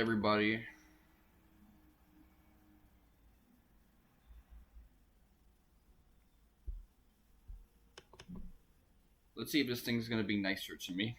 everybody. Let's see if this thing's gonna be nicer to me.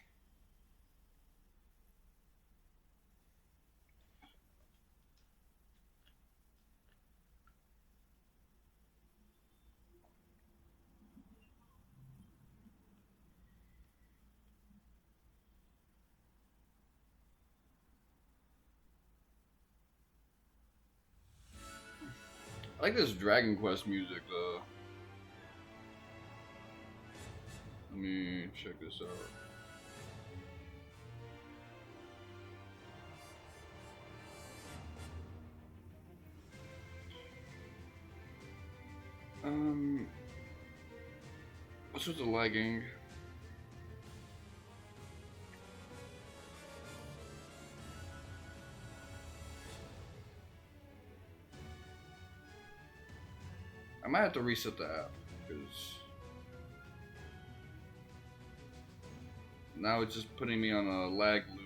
I like this Dragon Quest music though. Let me check this out. What's with the lagging? I might have to reset the app because now it's just putting me on a lag loop.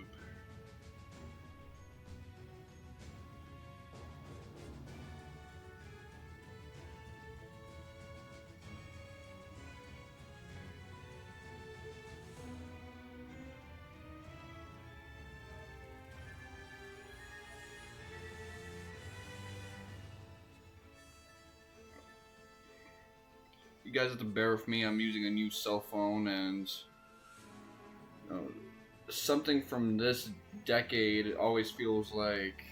You guys have to bear with me. I'm using a new cell phone, and something from this decade always feels like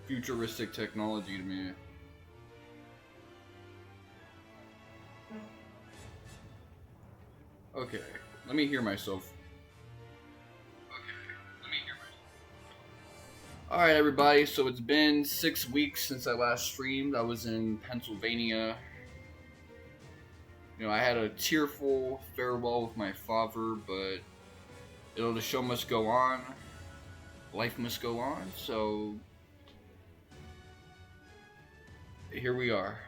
futuristic technology to me. Okay, let me hear myself. Alright everybody, so it's been 6 weeks since I last streamed. I was in Pennsylvania. You know, I had a tearful farewell with my father, but the show must go on. Life must go on, so here we are.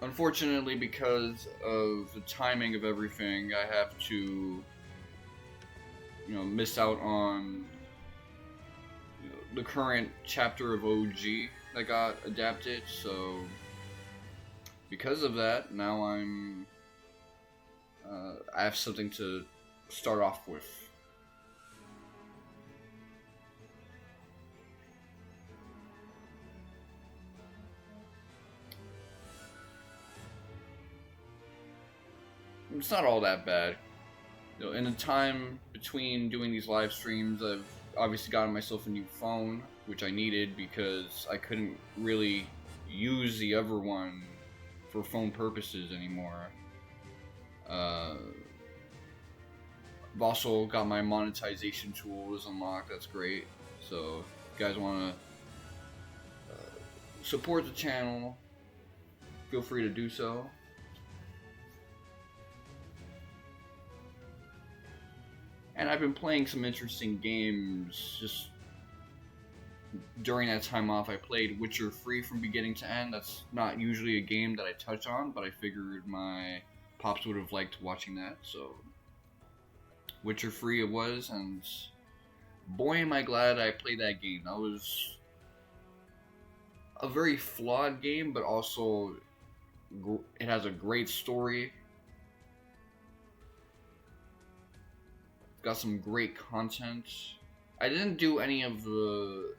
Unfortunately, because of the timing of everything, I have to, miss out on the current chapter of OG that got adapted. So, because of that, now I have something to start off with. It's not all that bad. In the time between doing these live streams, I've obviously gotten myself a new phone, which I needed because I couldn't really use the other one for phone purposes anymore. I've also got my monetization tools unlocked. That's great. So if you guys want to support the channel, feel free to do so. And I've been playing some interesting games just during that time off. I played Witcher 3 from beginning to end. That's not usually a game that I touch on, but I figured my pops would have liked watching that. So Witcher 3 it was, and boy am I glad I played that game. That was a very flawed game, but also it has a great story. Got some great content. I didn't do any of the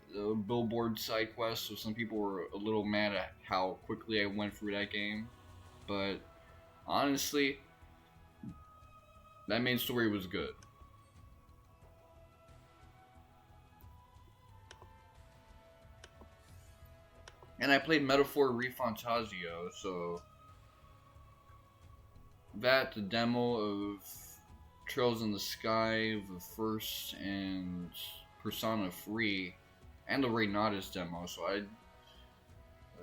billboard side quests, so some people were a little mad at how quickly I went through that game. But honestly, that main story was good. And I played Metaphor ReFantazio, so the demo of Trails in the Sky, the first, and Persona 3, and the Reunite demo, so I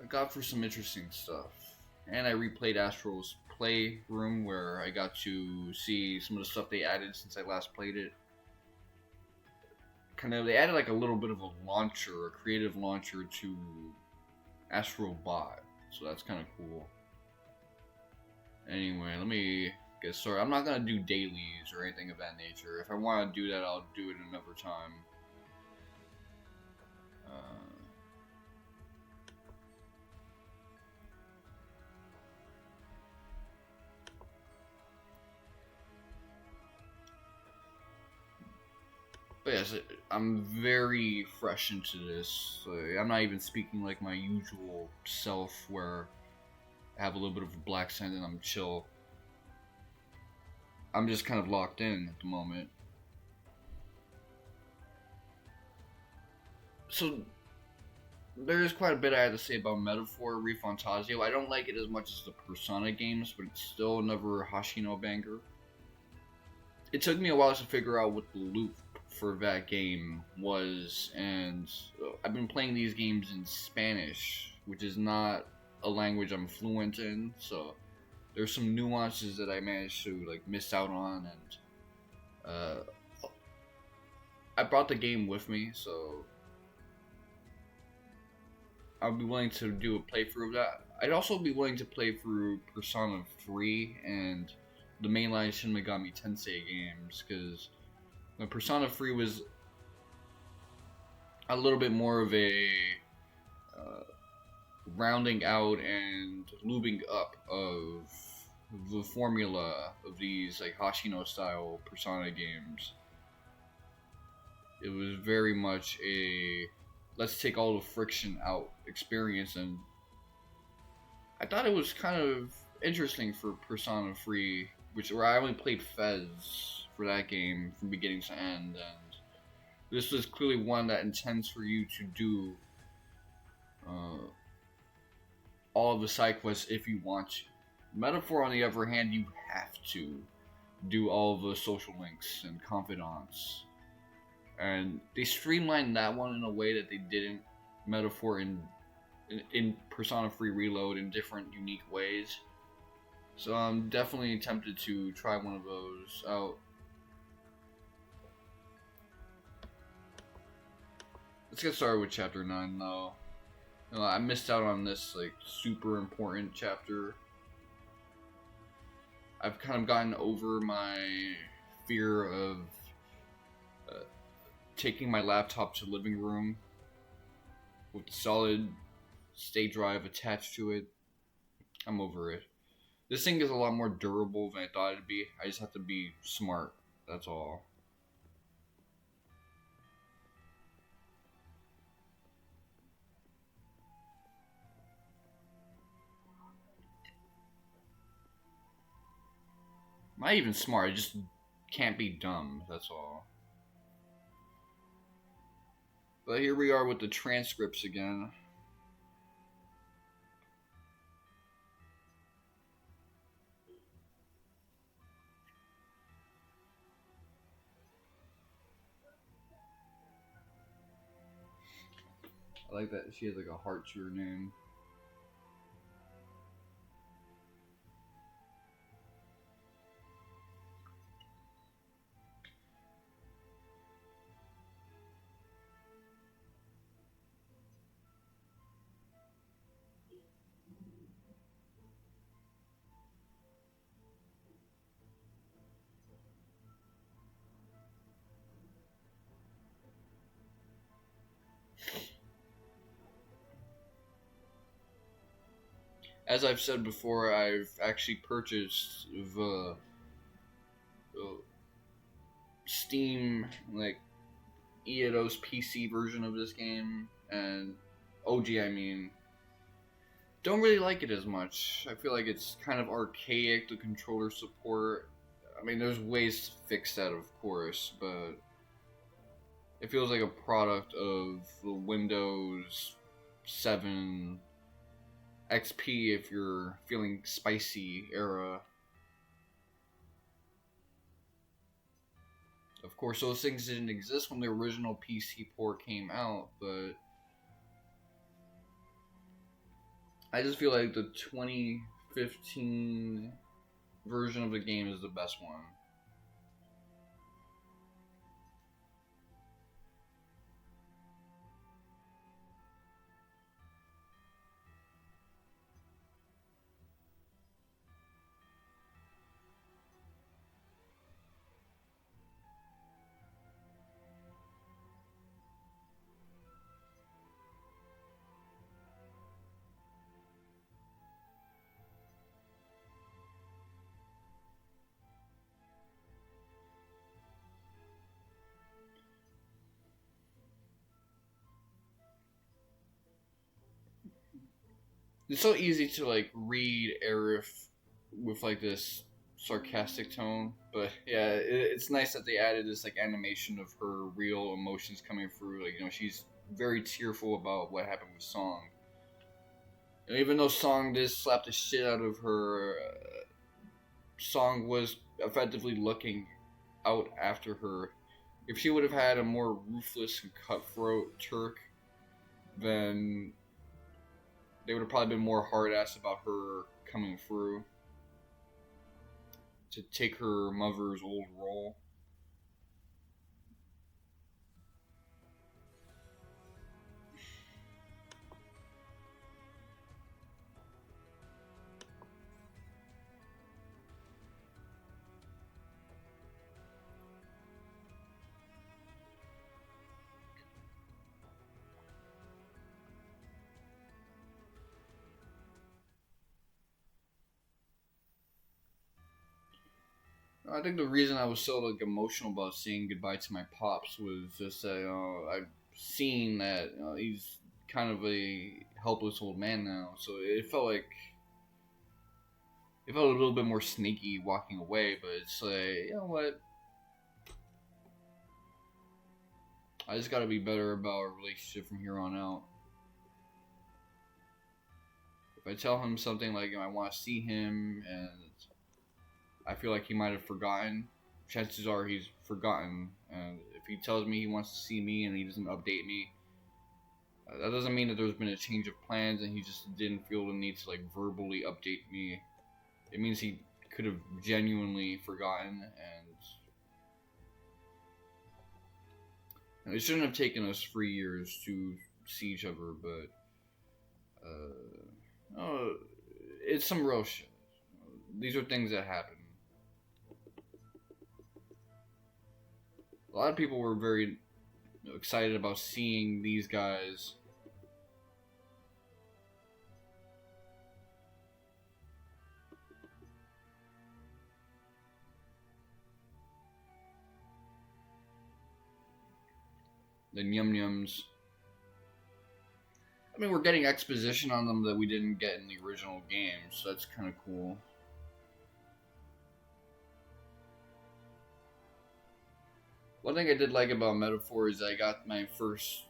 got through some interesting stuff. And I replayed Astral's Playroom, where I got to see some of the stuff they added since I last played it. kind of, they added like a little bit of a launcher, a creative launcher to Astro Bot, so that's kind of cool. Anyway, let me get started. I'm not gonna do dailies or anything of that nature. If I want to do that, I'll do it another time. But yes, I'm very fresh into this. I'm not even speaking like my usual self, where I have a little bit of a black scent and I'm chill. I'm just kind of locked in at the moment. So there is quite a bit I have to say about Metaphor Refantasio. I don't like it as much as the Persona games, but it's still another Hashino banger. It took me a while to figure out what the loop for that game was, and I've been playing these games in Spanish, which is not a language I'm fluent in, so there's some nuances that I managed to like miss out on, and I brought the game with me, so I'll be willing to do a playthrough of that. I'd also be willing to play through Persona 3 and the mainline Shin Megami Tensei games, because Persona 3 was a little bit more of a rounding out and lubing up of the formula of these like Hashino style Persona games. It was very much a let's take all the friction out experience, and I thought it was kind of interesting for Persona 3, where I only played Fez for that game from beginning to end, and this was clearly one that intends for you to do all of the side quests if you want to. Metaphor, on the other hand, you have to do all of the social links and confidants, and they streamlined that one in a way that they didn't Metaphor in Persona 3 Reload in different unique ways. So I'm definitely tempted to try one of those out. Let's get started with chapter 9 though. I missed out on this like super important chapter. I've kind of gotten over my fear of taking my laptop to the living room with the solid state drive attached to it. I'm over it. This thing is a lot more durable than I thought it'd be. I just have to be smart. That's all. Not even smart. I just can't be dumb. That's all. But here we are with the transcripts again. I like that she has like a heart to her name. As I've said before, I've actually purchased the Steam, like, Eidos PC version of this game, and OG, I mean, don't really like it as much. I feel like it's kind of archaic, the controller support. I mean, there's ways to fix that, of course, but it feels like a product of the Windows 7 XP, if you're feeling spicy, era. Of course, those things didn't exist when the original PC port came out, but I just feel like the 2015 version of the game is the best one. it's so easy to like read Aerith with like this sarcastic tone, but yeah, it's nice that they added this like animation of her real emotions coming through. Like, she's very tearful about what happened with Song. And even though Song did slap the shit out of her, Song was effectively looking out after her. If she would have had a more ruthless and cutthroat Turk, then they would have probably been more hard ass about her coming through to take her mother's old role. I think the reason I was so like emotional about saying goodbye to my pops was just that I've seen that he's kind of a helpless old man now, so it felt a little bit more sneaky walking away. But it's like, you know what? I just got to be better about our relationship from here on out. If I tell him something like I want to see him and I feel like he might have forgotten, chances are he's forgotten. And if he tells me he wants to see me and he doesn't update me, that doesn't mean that there's been a change of plans and he just didn't feel the need to like verbally update me. It means he could have genuinely forgotten, and it shouldn't have taken us 3 years to see each other, but it's some real shit. These are things that happen. A lot of people were very excited about seeing these guys. The Yum Yums. I mean, we're getting exposition on them that we didn't get in the original game, so that's kind of cool. One thing I did like about Metaphor is I got my first,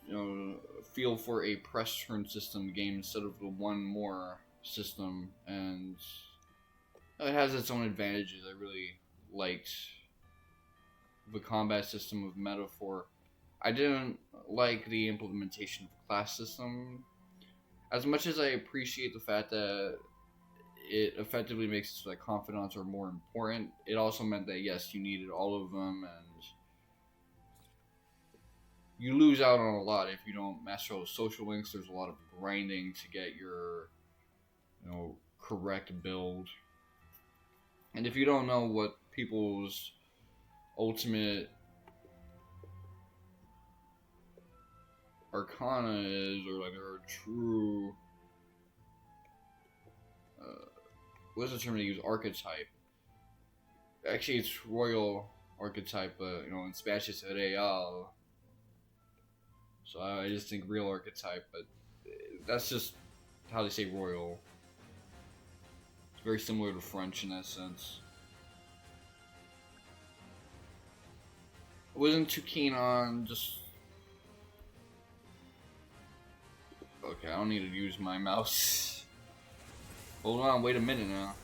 feel for a press turn system game instead of the one more system, and it has its own advantages. I really liked the combat system of Metaphor. I didn't like the implementation of class system. As much as I appreciate the fact that it effectively makes it so that confidants are more important, it also meant that yes, you needed all of them, and you lose out on a lot if you don't master all the social links. There's a lot of grinding to get your, correct build. And if you don't know what people's ultimate arcana is, or like their true, what's the term they use? Archetype. Actually, it's royal archetype, but in Spanish it's real. So I just think real archetype, but that's just how they say royal. It's very similar to French in that sense. I wasn't too keen on just... Okay, I don't need to use my mouse. Hold on, wait a minute now.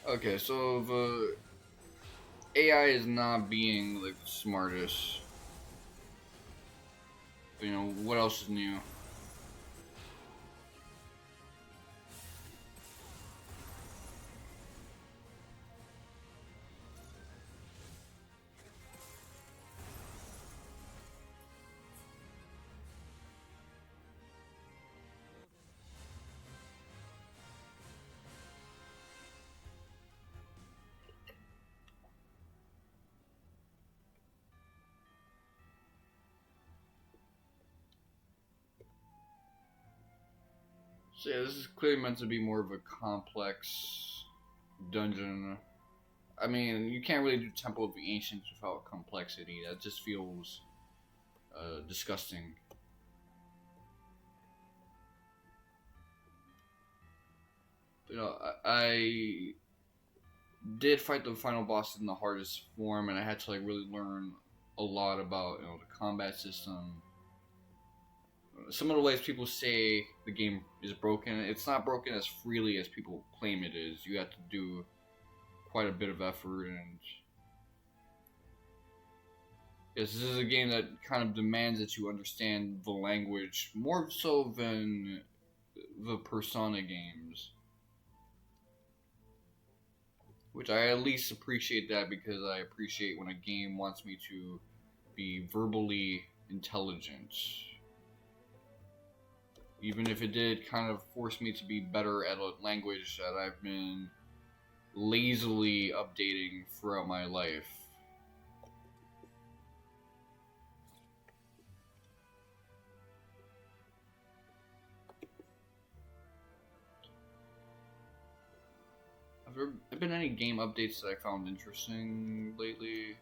Okay, so the AI is not being like the smartest. But, what else is new? So yeah, this is clearly meant to be more of a complex dungeon. I mean, you can't really do Temple of the Ancients without complexity. That just feels disgusting. You know, I did fight the final boss in the hardest form, and I had to like really learn a lot about the combat system. Some of the ways people say the game is broken, it's not broken as freely as people claim it is. You have to do quite a bit of effort, and yes, this is a game that kind of demands that you understand the language more so than the Persona games. Which I at least appreciate that, because I appreciate when a game wants me to be verbally intelligent. Even if it did kind of force me to be better at a language that I've been lazily updating throughout my life. Have there been any game updates that I found interesting lately?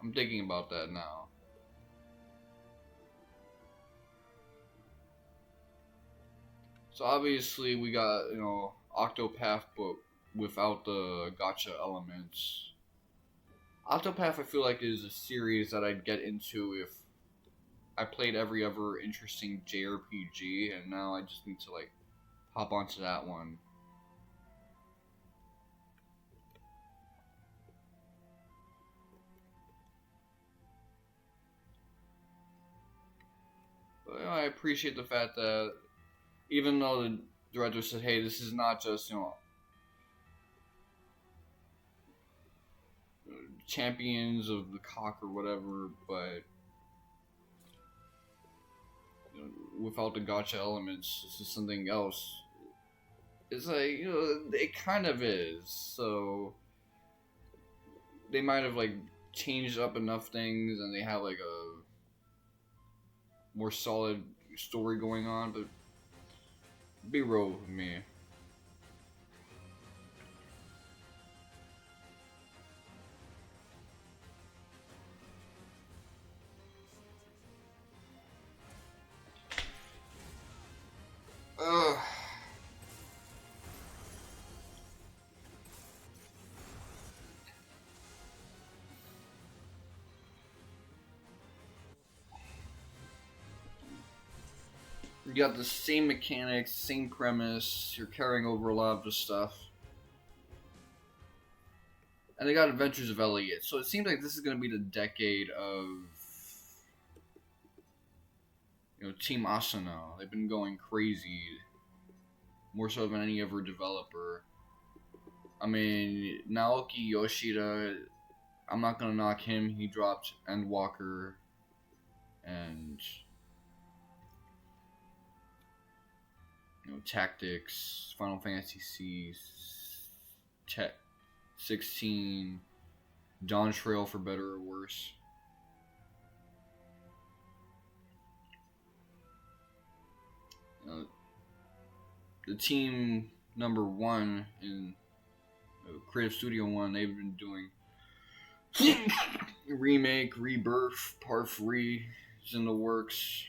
I'm thinking about that now. So obviously we got, Octopath, but without the gacha elements. Octopath I feel like is a series that I'd get into if I played every other interesting JRPG, and now I just need to like hop onto that one. But I appreciate the fact that even though the director said, hey, this is not just, champions of the cock or whatever, but without the gacha elements, this is something else. It's like, it kind of is. So they might have like changed up enough things, and they have like a more solid story going on, but be real with me. Ugh. You got the same mechanics, same premise, you're carrying over a lot of the stuff. And they got Adventures of Elliot, so it seems like this is going to be the decade of Team Asano. They've been going crazy, more so than any other developer. I mean, Naoki Yoshida, I'm not gonna knock him. He dropped Endwalker and Tactics, Final Fantasy C, 16, Dawn Trail for better or worse. The team number one in Creative Studio 1, they've been doing remake, rebirth, part 3 is in the works.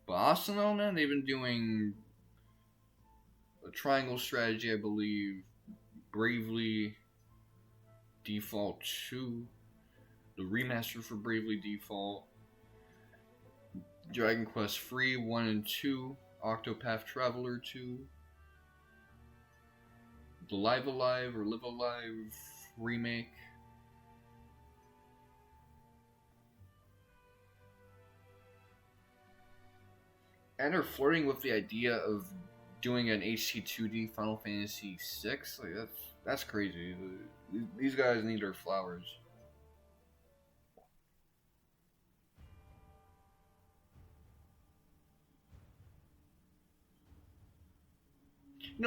But Asano, man, they've been doing a triangle strategy, I believe, Bravely Default 2, the remaster for Bravely Default, Dragon Quest 3, 1 and 2, Octopath Traveler 2, the Live Alive or Live Alive remake. And they're flirting with the idea of doing an HT2D Final Fantasy VI. Like that's crazy. These guys need their flowers.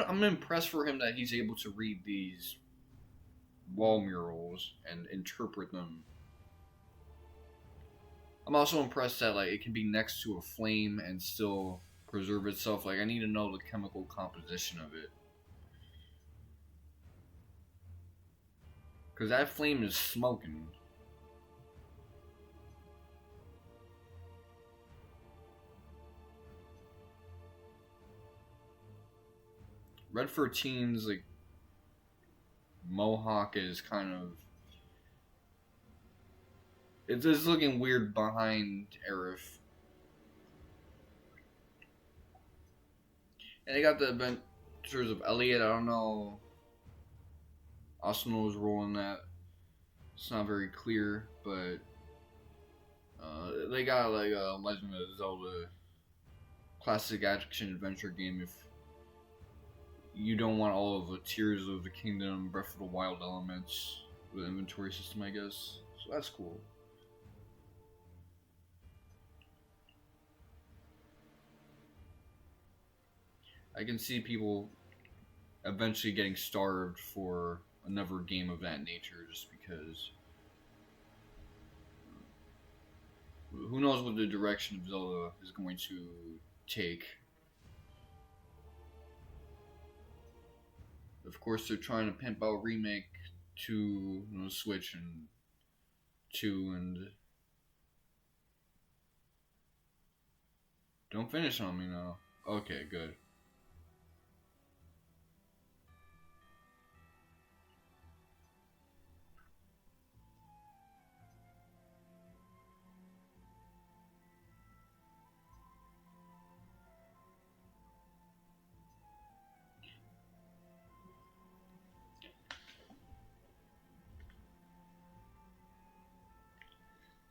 I'm impressed for him that he's able to read these wall murals and interpret them. I'm also impressed that like it can be next to a flame and still preserve itself. Like, I need to know the chemical composition of it. Because that flame is smoking. Red 13's like mohawk is kind of, it's just looking weird behind Aerith. And they got the adventures of Elliot. I don't know Asano's role in that. It's not very clear, but they got like a Legend of Zelda classic action adventure game if you don't want all of the Tears of the Kingdom, Breath of the Wild elements with inventory system, I guess. So that's cool. I can see people eventually getting starved for another game of that nature just because who knows what the direction of Zelda is going to take. Of course, they're trying to pimp out Remake 2, Switch and 2, and don't finish on me now. Okay, good.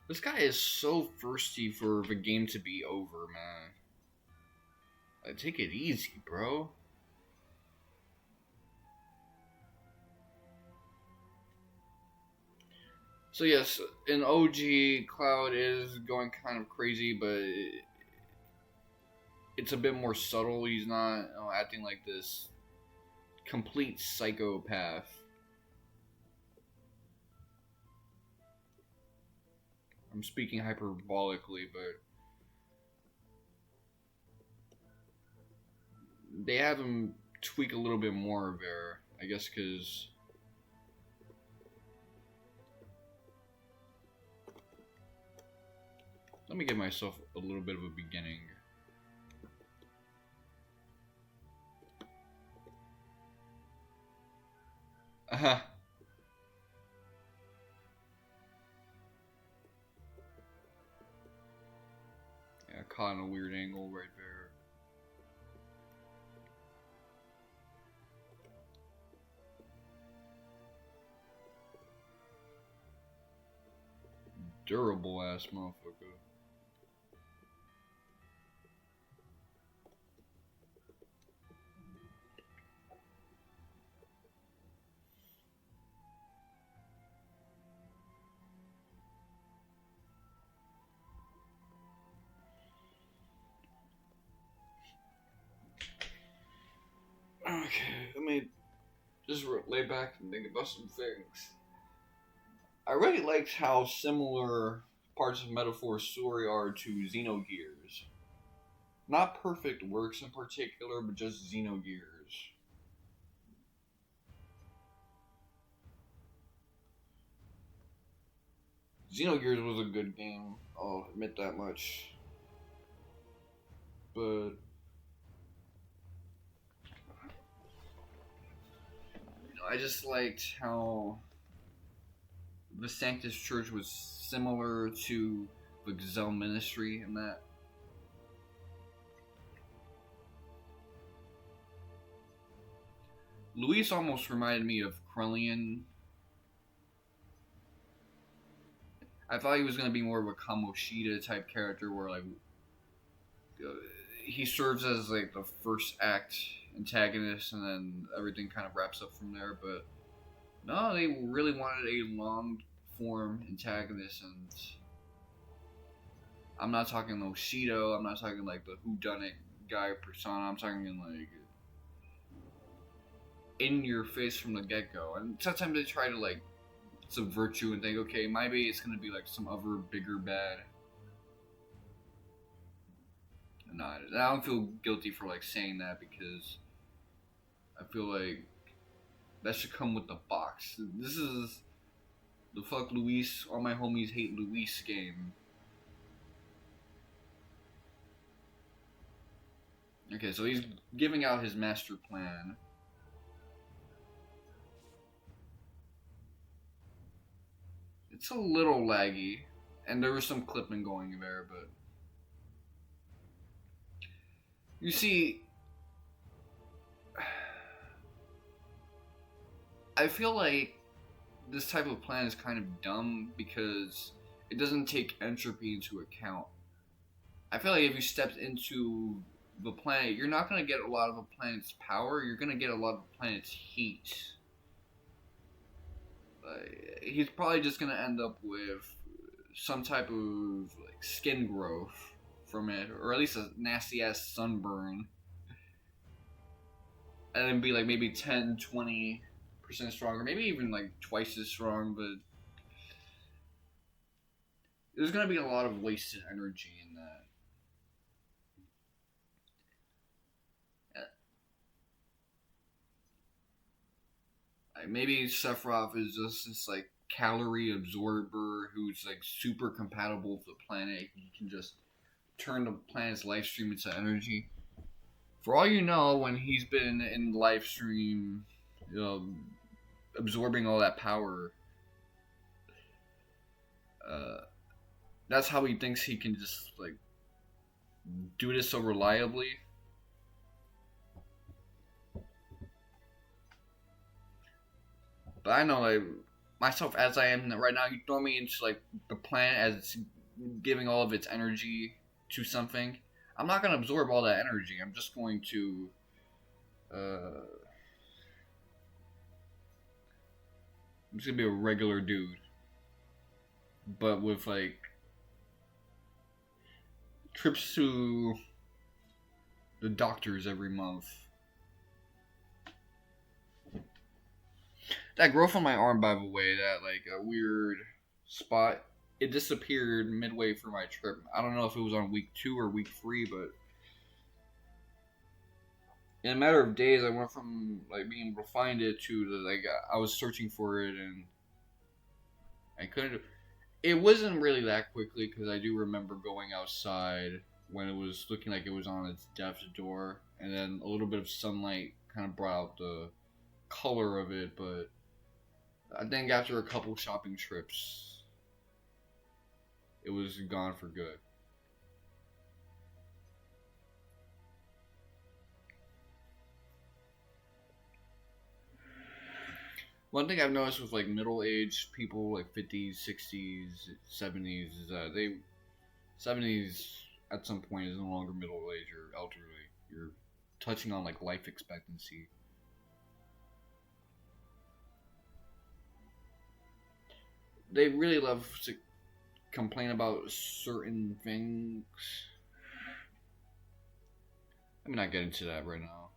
This guy is so thirsty for the game to be over, man. Like, take it easy, bro. So yes, in OG, Cloud is going kind of crazy, but it's a bit more subtle. He's not acting like this complete psychopath. I'm speaking hyperbolically, but they have him tweak a little bit more there, I guess, because let me give myself a little bit of a beginning. Yeah, caught in a weird angle right there. Durable ass motherfucker. Okay, let me just lay back and think about some things. I really liked how similar parts of Metaphor's story are to Xenogears. Not perfect works in particular, but just Xenogears. Xenogears was a good game, I'll admit that much. But I just liked how the Sanctus Church was similar to the Gazelle Ministry in that. Luis almost reminded me of Krellian. I thought he was going to be more of a Kamoshida type character where like he serves as like the first act antagonist and then everything kind of wraps up from there, but no, they really wanted a long form antagonist, and I'm not talking Loshido, I'm not talking like the whodunit guy persona, I'm talking like in your face from the get-go. And sometimes they try to like subvert you and think, okay, maybe it's gonna be like some other bigger bad. And not. And I don't feel guilty for like saying that because I feel like that should come with the box. This is the fuck Luis, all my homies hate Luis game. Okay, so he's giving out his master plan. It's a little laggy, and there was some clipping going there, but you see, I feel like this type of plan is kind of dumb because it doesn't take entropy into account. I feel like if you stepped into the planet, you're not going to get a lot of a planet's power, you're going to get a lot of the planet's heat. He's probably just going to end up with some type of like skin growth from it, or at least a nasty ass sunburn. And then be like maybe 10-20% stronger, maybe even like twice as strong, but there's going to be a lot of wasted energy in that. Maybe Sephiroth is just this like calorie absorber who's like super compatible with the planet. He can just turn the planet's life stream into energy. For all you know, when he's been in the live stream, absorbing all that power, that's how he thinks he can just like do this so reliably. But I know, like, myself as I am right now, you throw me into, like, the planet as it's giving all of its energy to something. I'm not going to absorb all that energy. I'm just going to, I'm just going to be a regular dude. But with, like, trips to the doctors every month. That growth on my arm, by the way, that like a weird spot, it disappeared midway through my trip. I don't know if it was on week 2 or week 3, but in a matter of days, I went from like being able to find it to the, like I was searching for it and I couldn't. It wasn't really that quickly because I do remember going outside when it was looking like it was on its death's door, and then a little bit of sunlight kind of brought out the color of it, but I think after a couple shopping trips, it was gone for good. One thing I've noticed with like middle-aged people, like 50s, 60s, 70s, is that 70s at some point is no longer middle-aged or elderly. You're touching on like life expectancy. They really love to complain about certain things. I'm not getting into that right now.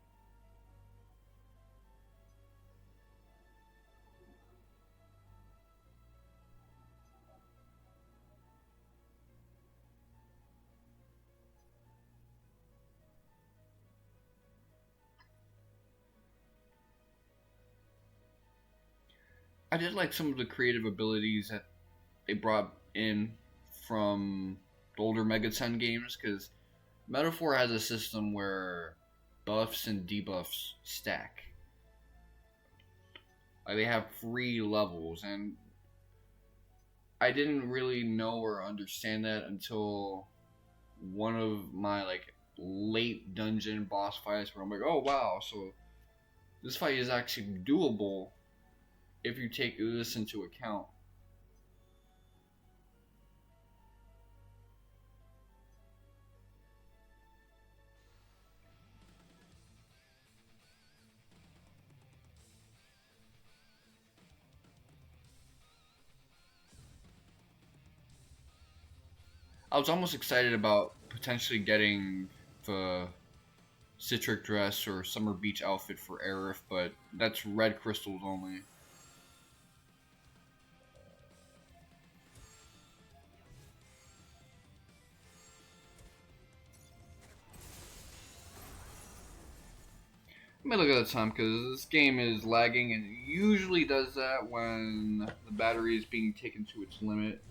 I did like some of the creative abilities that they brought in from the older Mega 10 games, because Metaphor has a system where buffs and debuffs stack. Like they have 3 levels, and I didn't really know or understand that until one of my like late dungeon boss fights where I'm like, oh wow, so this fight is actually doable if you take this into account. I was almost excited about potentially getting the Citric dress or Summer Beach outfit for Aerith, but that's red crystals only. Let me look at the time because this game is lagging and it usually does that when the battery is being taken to its limit.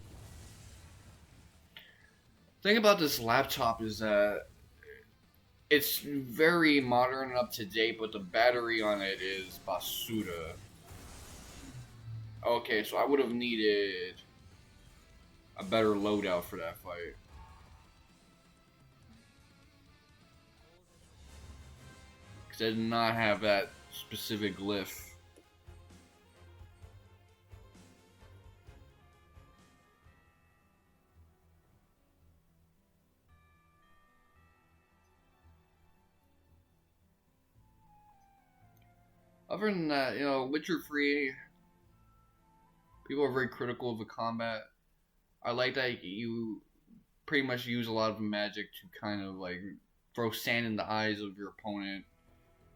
The thing about this laptop is that it's very modern and up to date, but the battery on it is basura. Okay, so I would have needed a better loadout for that fight. Because I did not have that specific glyph. Other than that, Witcher 3, people are very critical of the combat. I like that you pretty much use a lot of magic to kind of like throw sand in the eyes of your opponent,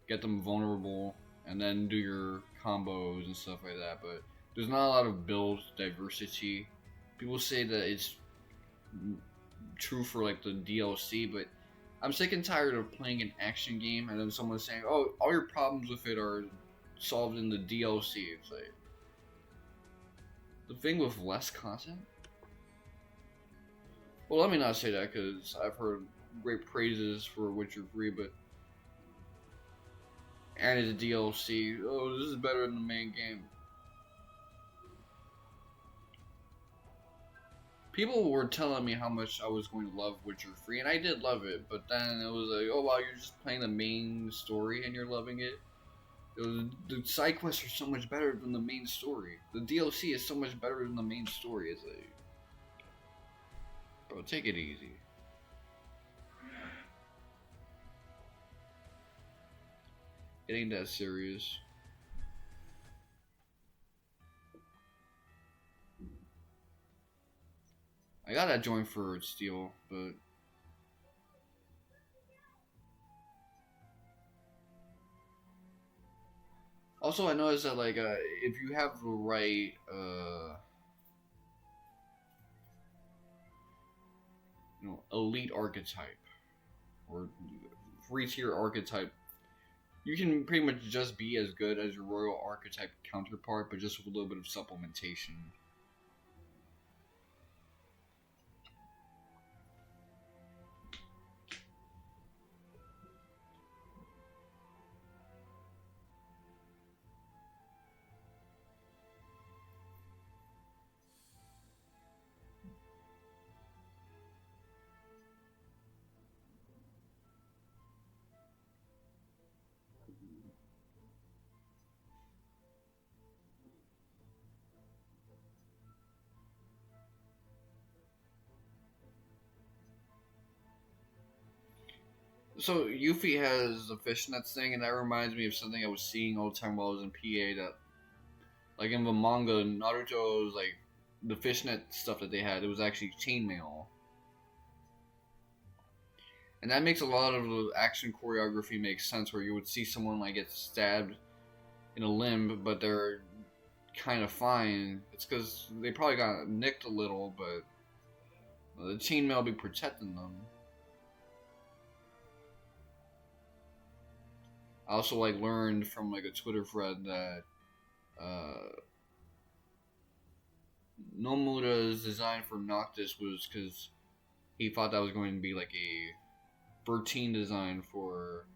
get them vulnerable, and then do your combos and stuff like that. But there's not a lot of build diversity. People say that it's true for like the DLC, but I'm sick and tired of playing an action game and then someone saying, "Oh, all your problems with it are solved in the DLC." It's like the thing with less content. Well, let me not say that because I've heard great praises for Witcher 3, but and it's a DLC. Oh, this is better than the main game. People were telling me how much I was going to love Witcher 3, and I did love it, but then it was like, oh wow, you're just playing the main story and you're loving it. The side quests are so much better than the main story. The DLC is so much better than the main story. It's like, bro, take it easy. It ain't that serious. I got that joint for Steel, but also I noticed that like if you have the right elite archetype or 3-tier archetype, you can pretty much just be as good as your royal archetype counterpart, but just with a little bit of supplementation. So Yuffie has the fishnets thing, and that reminds me of something I was seeing all the time while I was in PA. That, like in the manga, Naruto's like the fishnet stuff that they had, it was actually chainmail, and that makes a lot of the action choreography make sense. Where you would see someone like get stabbed in a limb, but they're kind of fine. It's because they probably got nicked a little, but the chainmail be protecting them. I also like learned from like a Twitter thread that Nomura's design for Noctis was because he thought that was going to be like a 13 design for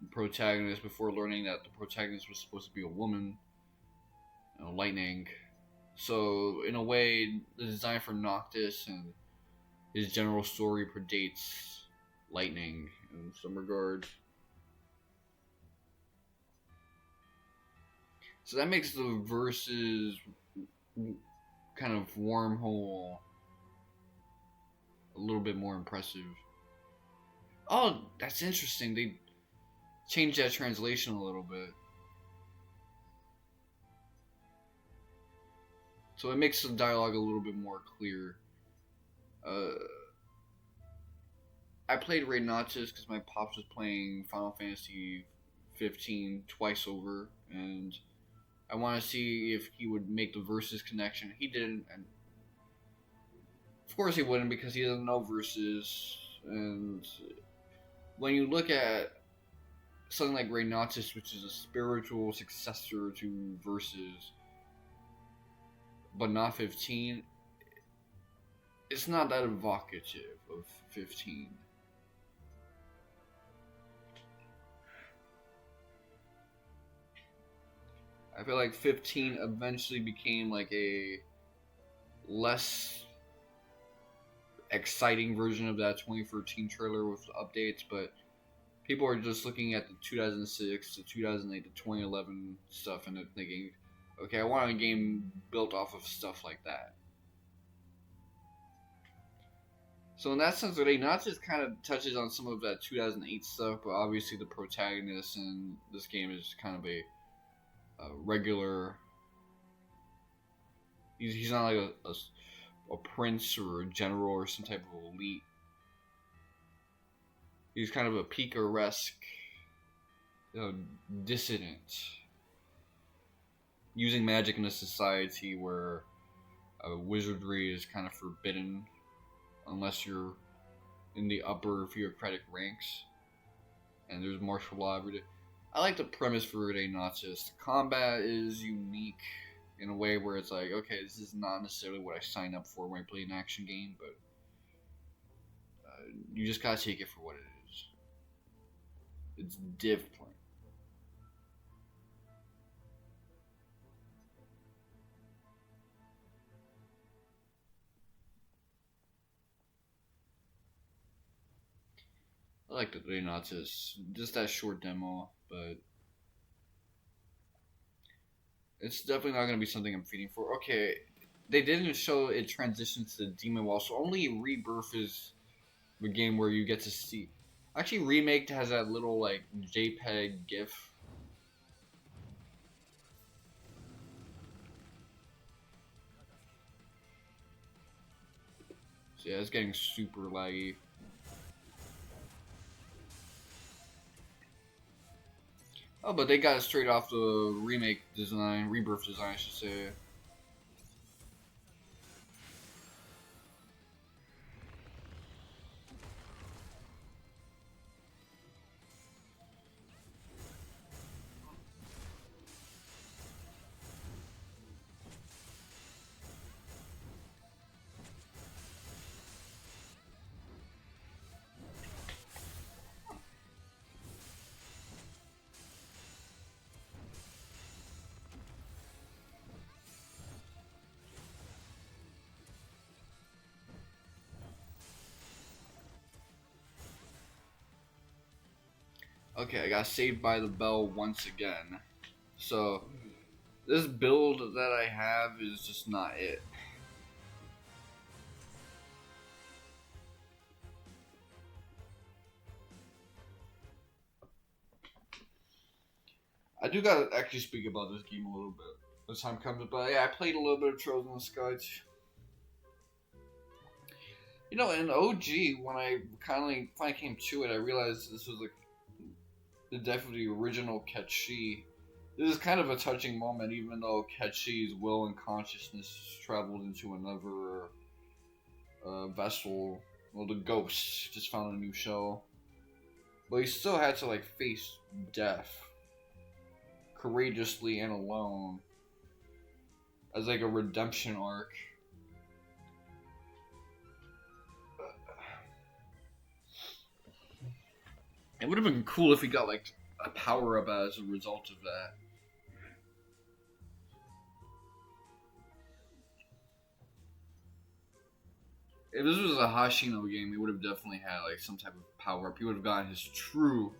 the protagonist before learning that the protagonist was supposed to be a woman, Lightning. So in a way, the design for Noctis and his general story predates Lightning in some regard. So that makes the versus kind of wormhole a little bit more impressive. Oh, that's interesting. They changed that translation a little bit. So it makes the dialogue a little bit more clear. I played Raid Noctis because my pops was playing Final Fantasy 15 twice over, and I want to see if he would make the versus connection. He didn't, and of course he wouldn't because he doesn't know versus. And when you look at something like Reunite, which is a spiritual successor to Versus, but not 15. It's not that evocative of 15. I feel like 15 eventually became like a less exciting version of that 2013 trailer with updates, but people are just looking at the 2006 to 2008 to 2011 stuff and they're thinking, okay, I want a game built off of stuff like that. So in that sense, they not just kind of touches on some of that 2008 stuff, but obviously the protagonist in this game is kind of a regular. He's not like a prince or a general or some type of elite. He's kind of a picaresque dissident, using magic in a society where wizardry is kind of forbidden unless you're in the upper theocratic ranks, and there's martial law every day. I like the premise for it, not just combat is unique in a way where it's like, okay, this is not necessarily what I signed up for when I play an action game, but you just gotta take it for what it is. It's different. I like the Renatus, just that short demo, but it's definitely not going to be something I'm feeding for. Okay, they didn't show it transitions to the Demon Wall, so only Rebirth is the game where you get to see. Actually, Remake has that little like JPEG GIF. So yeah, it's getting super laggy. Oh, but they got it straight off the Remake design, Rebirth design, I should say. Okay, I got saved by the bell once again. So, this build that I have is just not it. I do gotta actually speak about this game a little bit as time comes, but yeah, I played a little bit of Trails in the Sky too. You know, in OG, when I finally came to it, I realized this was like the death of the original Ketchi. This is kind of a touching moment, even though Ketchi's will and consciousness traveled into another vessel. Well, the ghost just found a new shell, but he still had to like face death courageously and alone as like a redemption arc. It would have been cool if he got like a power up as a result of that. If this was a Hashino game, he would have definitely had like some type of power up. He would have gotten his true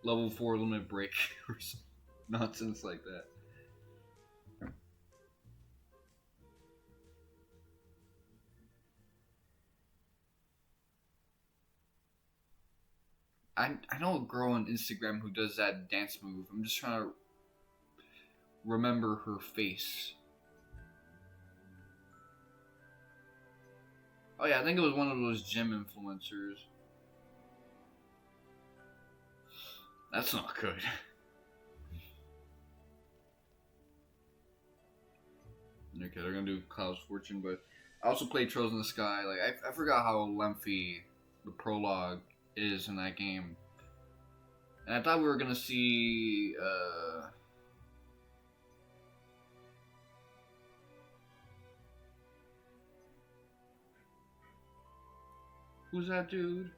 level 4 limit break or some nonsense like that. I know a girl on Instagram who does that dance move. I'm just trying to remember her face. Oh yeah, I think it was one of those gym influencers. That's not good. Okay, they're gonna do Cloud's Fortune, but I also played Trails in the Sky. Like I forgot how lengthy the prologue is in that game. And I thought we were gonna see who's that dude?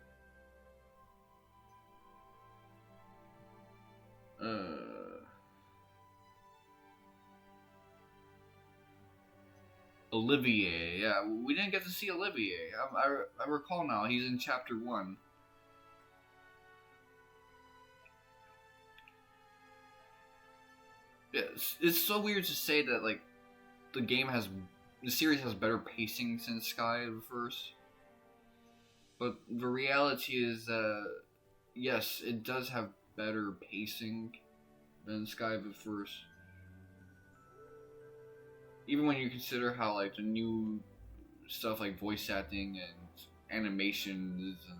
Olivier. Yeah, we didn't get to see Olivier. I recall now. He's in chapter 1. Yeah, it's so weird to say that like the series has better pacing since Sky of the First. But the reality is that yes, it does have better pacing than Sky of the First. Even when you consider how like the new stuff like voice acting and animations and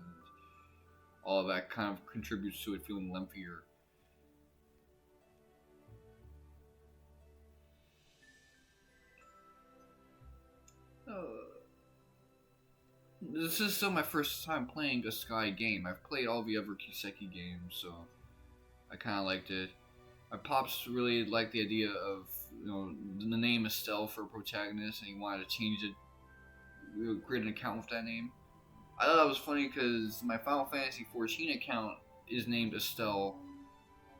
all of that kind of contributes to it feeling lengthier. This is still my first time playing a Sky game. I've played all the other Kiseki games, so I kind of liked it. My pops really liked the idea of, the name Estelle for a protagonist, and he wanted to change it, create an account with that name. I thought that was funny because my Final Fantasy XIV account is named Estelle,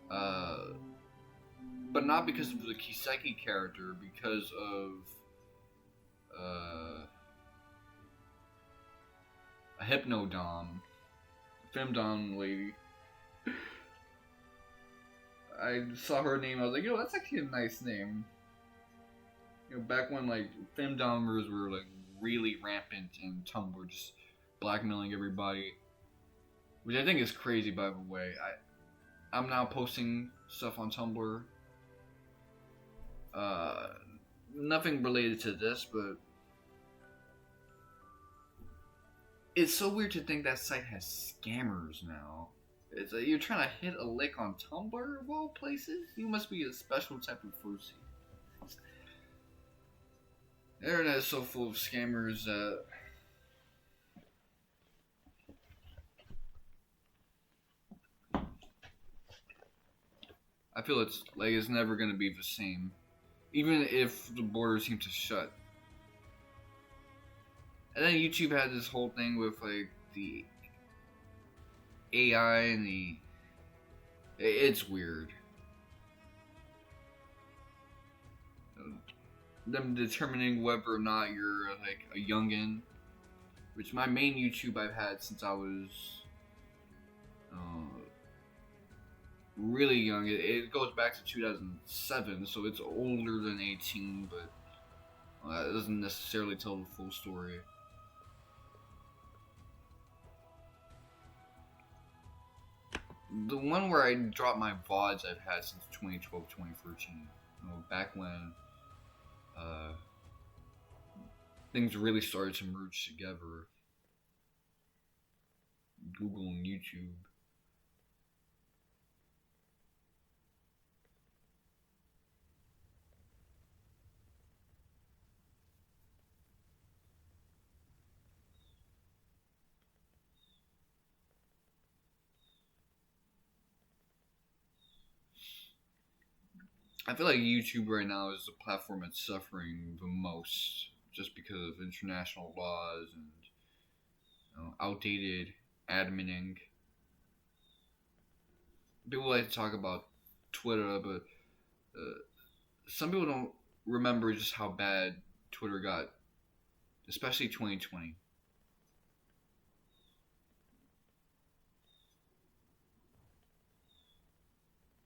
but not because of the Kiseki character, because of a Hypnodom, Femdom lady. I saw her name, I was like, that's actually a nice name. Back when like femdomers were like really rampant in Tumblr, just blackmailing everybody, which I think is crazy. By the way, I'm now posting stuff on Tumblr. Nothing related to this, but it's so weird to think that site has scammers now. It's like you're trying to hit a lick on Tumblr of all places? You must be a special type of person. The internet is so full of scammers that I feel it's never gonna be the same. Even if the borders seem to shut. And then YouTube had this whole thing with like the AI and it's weird. Them determining whether or not you're like a youngin', which my main YouTube I've had since I was really young. It goes back to 2007, so it's older than 18, but it doesn't necessarily tell the full story. The one where I dropped my VODs I've had since 2012, 2013. Back when things really started to merge together. Google and YouTube. I feel like YouTube right now is the platform that's suffering the most, just because of international laws and outdated adminning. People like to talk about Twitter, but some people don't remember just how bad Twitter got, especially 2020.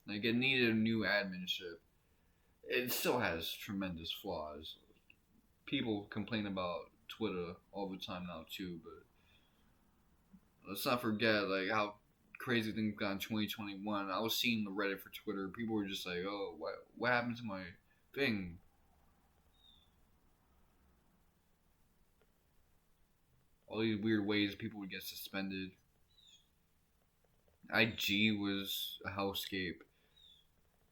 Like, it needed a new adminship. It still has tremendous flaws. People complain about Twitter all the time now too, but let's not forget like how crazy things got in 2021. I was seeing the Reddit for Twitter. People were just like, "Oh, what happened to my thing?" All these weird ways people would get suspended. IG was a hellscape.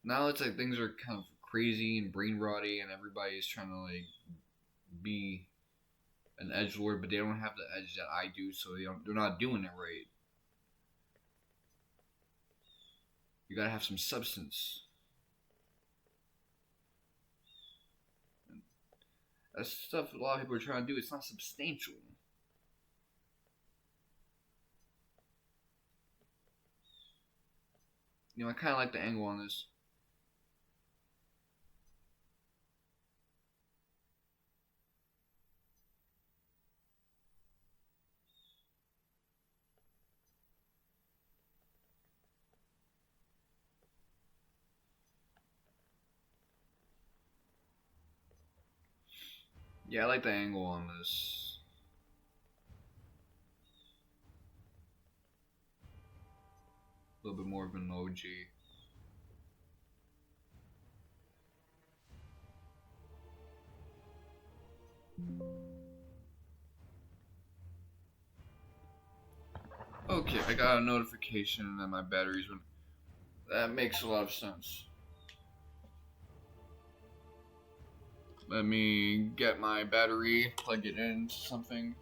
Now it's like things are kind of crazy and brain rotty, and everybody's trying to like be an edgelord, but they don't have the edge that I do, so they're not doing it right. You gotta have some substance. That's stuff a lot of people are trying to do. It's not substantial. You know, I kind of like the angle on this. Yeah, I like the angle on this. A little bit more of an emoji. Okay, I got a notification that my battery's been... That makes a lot of sense. Let me get my battery, plug it into something.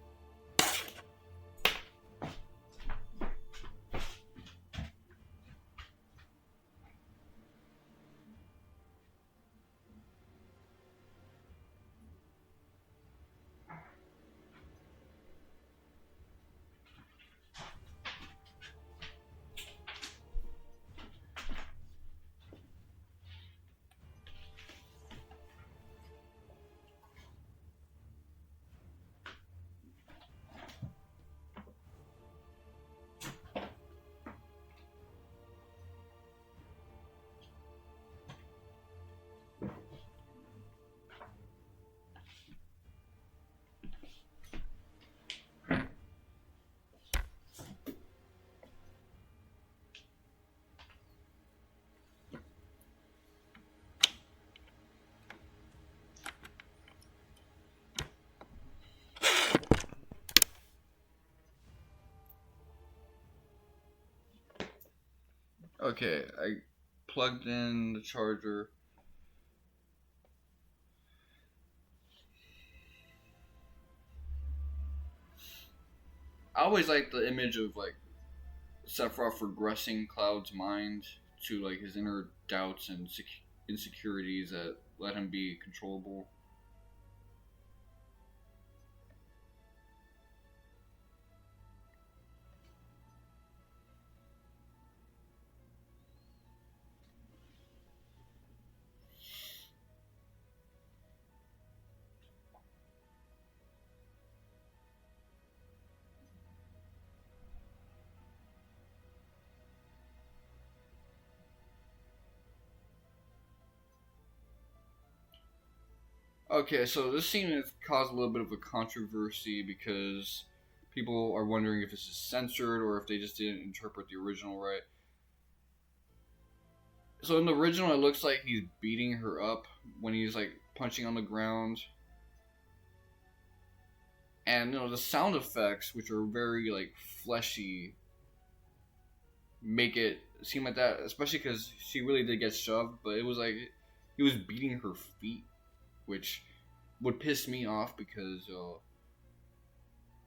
Okay, I plugged in the charger. I always like the image of like Sephiroth regressing Cloud's mind to like his inner doubts and insecurities that let him be controllable. Okay, so this scene has caused a little bit of a controversy because people are wondering if this is censored or if they just didn't interpret the original right. So in the original, it looks like he's beating her up when he's like punching on the ground. And you know, the sound effects, which are very like fleshy, make it seem like that, especially because she really did get shoved, but it was like he was beating her feet, which would piss me off because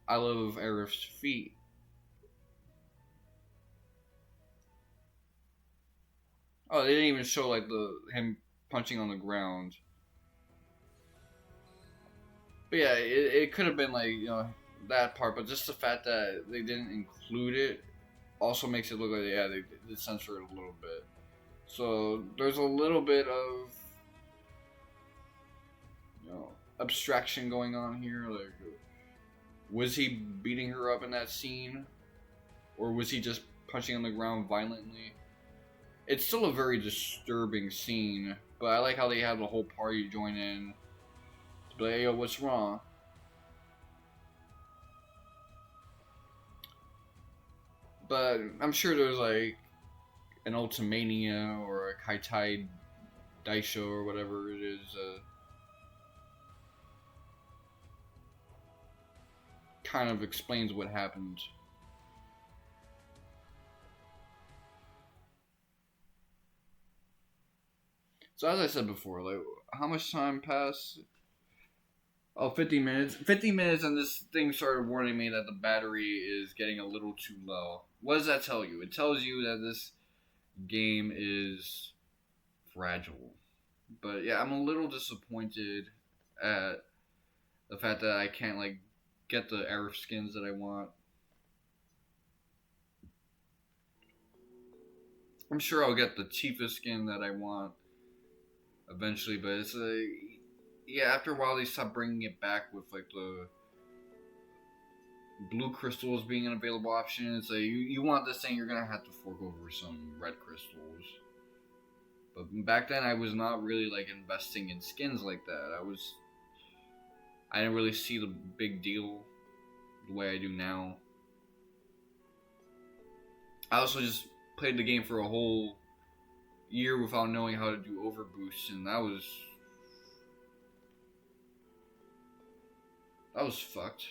I love Aerith's feet. Oh, they didn't even show like him punching on the ground. But yeah, it could have been like, you know, that part, but just the fact that they didn't include it also makes it look like, yeah, they did censor it a little bit. So there's a little bit of, you know, abstraction going on here. Like, was he beating her up in that scene, or was he just punching on the ground violently? It's still a very disturbing scene, but I like how they have the whole party join in to be like, hey, yo, what's wrong? But I'm sure there's like an Ultimania or a Kaitai Daisho or whatever it is. Kind of explains what happened. So as I said before, like, how much time passed? Oh, 50 minutes. 50 minutes and this thing started warning me that the battery is getting a little too low. What does that tell you? It tells you that this game is fragile. But yeah, I'm a little disappointed at the fact that I can't like get the Aerith skins that I want. I'm sure I'll get the cheapest skin that I want eventually, but it's a yeah. After a while, they stop bringing it back with like the blue crystals being an available option. It's like you want this thing, you're gonna have to fork over some red crystals. But back then, I was not really like investing in skins like that. I didn't really see the big deal the way I do now. I also just played the game for a whole year without knowing how to do overboost, and that was fucked.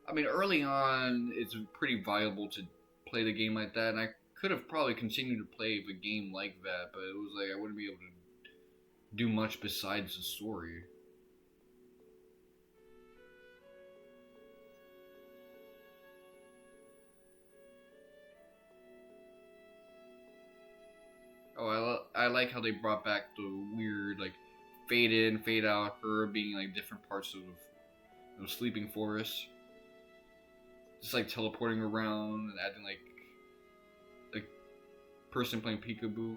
I mean, early on, it's pretty viable to play the game like that, and I could have probably continued to play the game like that, but it was like I wouldn't be able to do much besides the story. Oh, I like how they brought back the weird like fade in, fade out, her being like different parts of Sleeping Forest, just like teleporting around and adding like person playing peekaboo.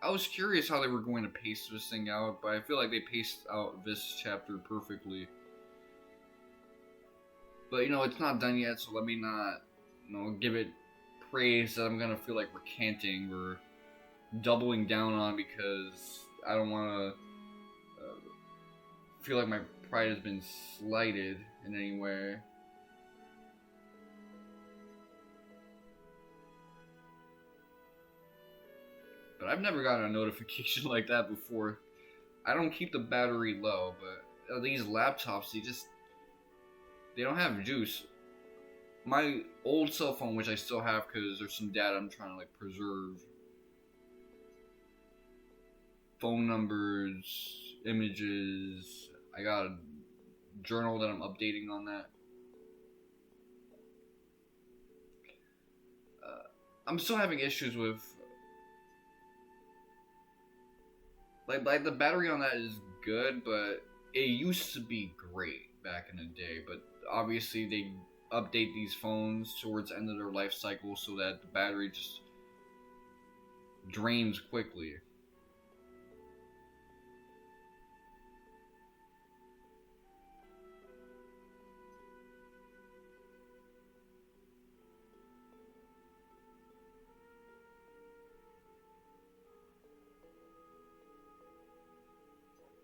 I was curious how they were going to pace this thing out, but I feel like they paced out this chapter perfectly. But it's not done yet, so let me not, give it praise that I'm gonna feel like recanting or doubling down on because I don't want to feel like my pride has been slighted in any way. But I've never gotten a notification like that before. I don't keep the battery low, but these laptops, they don't have juice. My old cell phone, which I still have because there's some data I'm trying to like preserve, phone numbers, images. I got a journal that I'm updating on that. I'm still having issues with like the battery on that is good, but it used to be great back in the day. But obviously they update these phones towards the end of their life cycle so that the battery just drains quickly.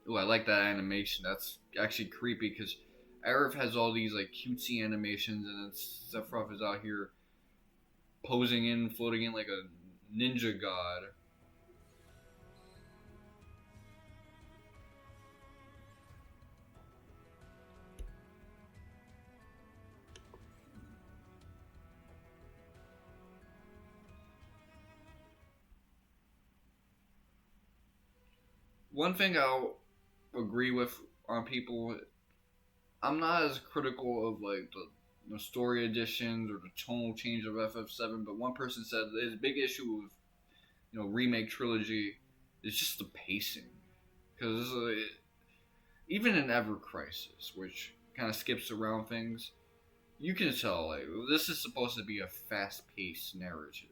Ooh, I like that animation. That's actually creepy because Aerith has all these like cutesy animations, and then Sephiroth is out here posing in, floating in like a ninja god. One thing I'll agree with on people, I'm not as critical of like the story additions or the tonal change of FF7, but one person said his big issue with remake trilogy is just the pacing, because even in Ever Crisis, which kind of skips around things, you can tell like this is supposed to be a fast-paced narrative.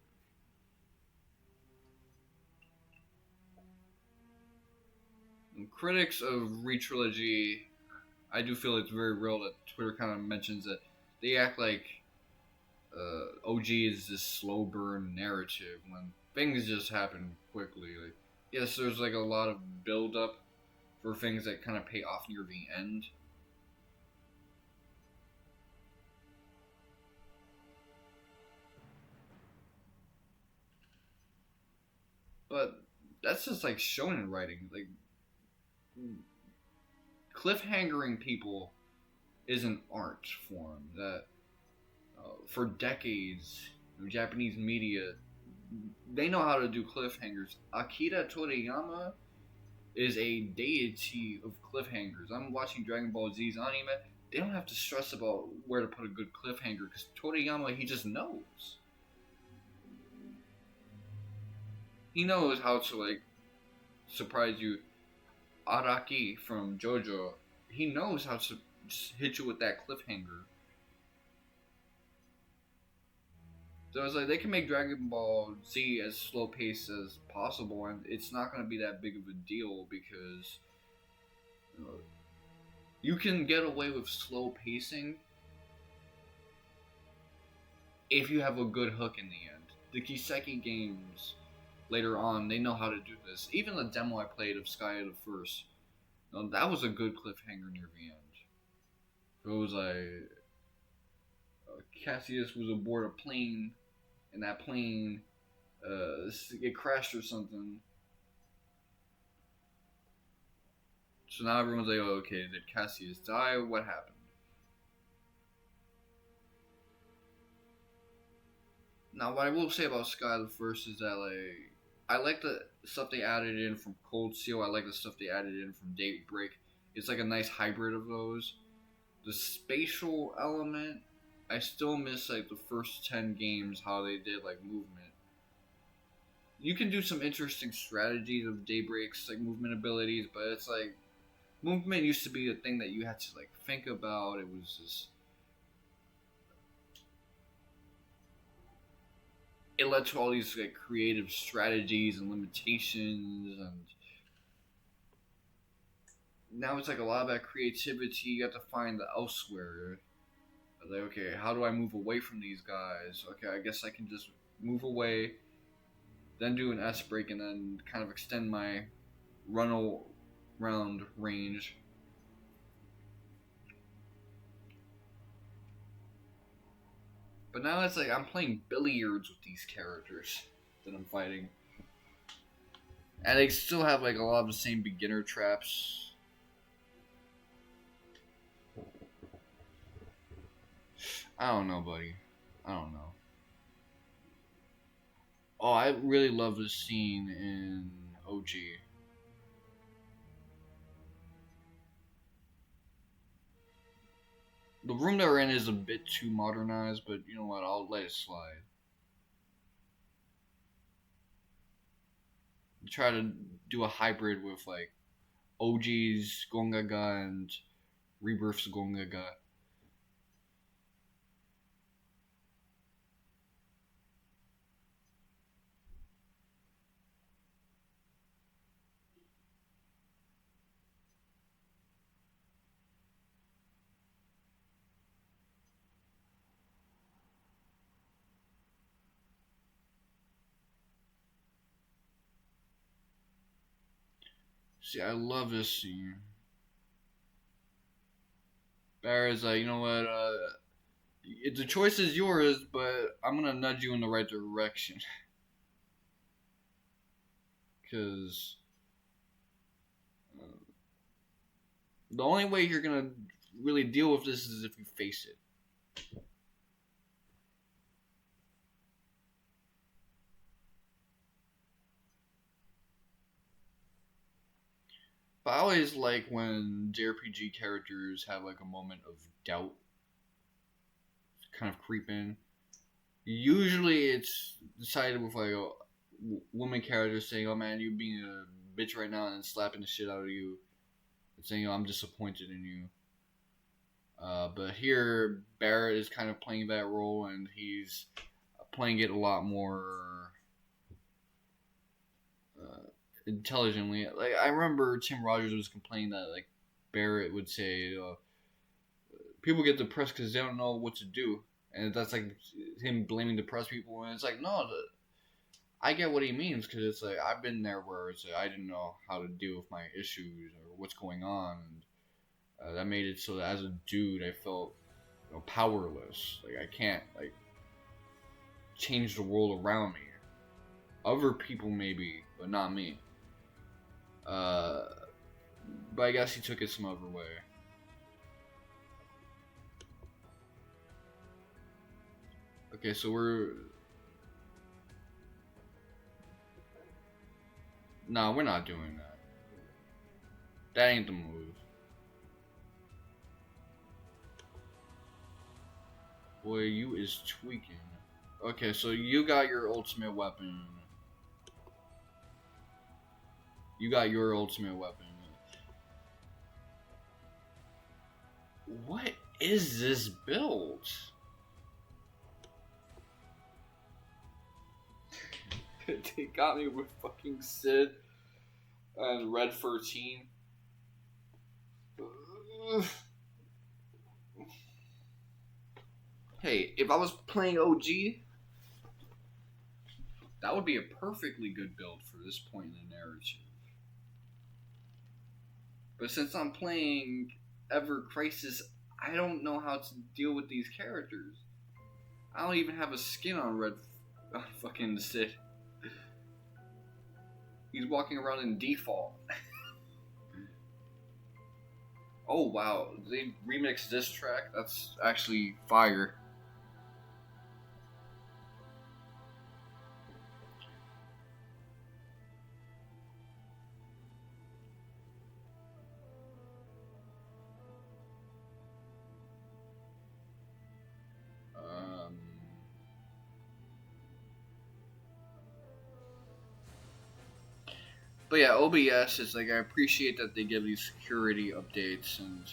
And critics of retrilogy, I do feel it's very real that Twitter kind of mentions that they act like OG is this slow burn narrative when things just happen quickly. Like, yes, there's like a lot of build up for things that kind of pay off near the end. But that's just like shonen writing. Like cliffhangering people is an art form that for decades Japanese media they know how to do cliffhangers. Akira Toriyama is a deity of cliffhangers. I'm watching Dragon Ball Z's anime. They don't have to stress about where to put a good cliffhanger because Toriyama, he just knows. He knows how to like surprise you. Araki from JoJo, he knows how to just hit you with that cliffhanger. So it's like they can make Dragon Ball Z as slow paced as possible, and it's not going to be that big of a deal because you can get away with slow pacing if you have a good hook in the end. The Kiseki games later on, they know how to do this. Even the demo I played of Sky of the First, that was a good cliffhanger near the end. It was like Cassius was aboard a plane, and that plane it crashed or something. So now everyone's like, oh, okay, did Cassius die? What happened? Now, what I will say about Sky the First is that, like, I like the stuff they added in from Cold Steel. I like the stuff they added in from Daybreak. It's like a nice hybrid of those. The spatial element, I still miss, like, the first 10 games, how they did, like, movement. You can do some interesting strategies of Daybreak's, like, movement abilities, but it's like, movement used to be a thing that you had to, like, think about. It was just... It led to all these, like, creative strategies and limitations, and... Now it's, like, a lot of that creativity you have to find elsewhere. Like, okay, how do I move away from these guys? Okay, I guess I can just move away, then do an S break, and then kind of extend my run around range. But now it's like I'm playing billiards with these characters that I'm fighting. And they still have like a lot of the same beginner traps. I don't know, buddy. I don't know. Oh, I really love this scene in OG. The room that we're in is a bit too modernized, but you know what? I'll let it slide. Try to do a hybrid with like OG's Gongaga and Rebirth's Gongaga. See, I love this scene. Barrett's like, you know what? The choice is yours, but I'm gonna nudge you in the right direction. Because the only way you're gonna really deal with this is if you face it. But I always like when JRPG characters have like a moment of doubt kind of creep in. Usually it's decided with like a woman character saying, oh man, you being a bitch right now, and slapping the shit out of you and saying, oh, I'm disappointed in you. But here, Barrett is kind of playing that role, and he's playing it a lot more intelligently. Like I remember Tim Rogers was complaining that like Barrett would say, people get depressed because they don't know what to do, and that's like him blaming depressed people. And it's like, no, I get what he means, because it's like I've been there where it's like I didn't know how to deal with my issues or what's going on, and that made it so that as a dude I felt powerless. Like I can't like change the world around me. Other people maybe, but not me. But I guess he took it some other way. Okay, so we're... No, we're not doing that. That ain't the move. Boy, you is tweaking. Okay, so you got your ultimate weapon. You got your ultimate weapon. What is this build? They got me with fucking Sid and Red 13. Hey, if I was playing OG, that would be a perfectly good build for this point in the narrative. But since I'm playing Ever Crisis, I don't know how to deal with these characters. I don't even have a skin on fucking Sid. He's walking around in default. Oh wow, they remixed this track? That's actually fire. But yeah, OBS is like, I appreciate that they give these security updates, and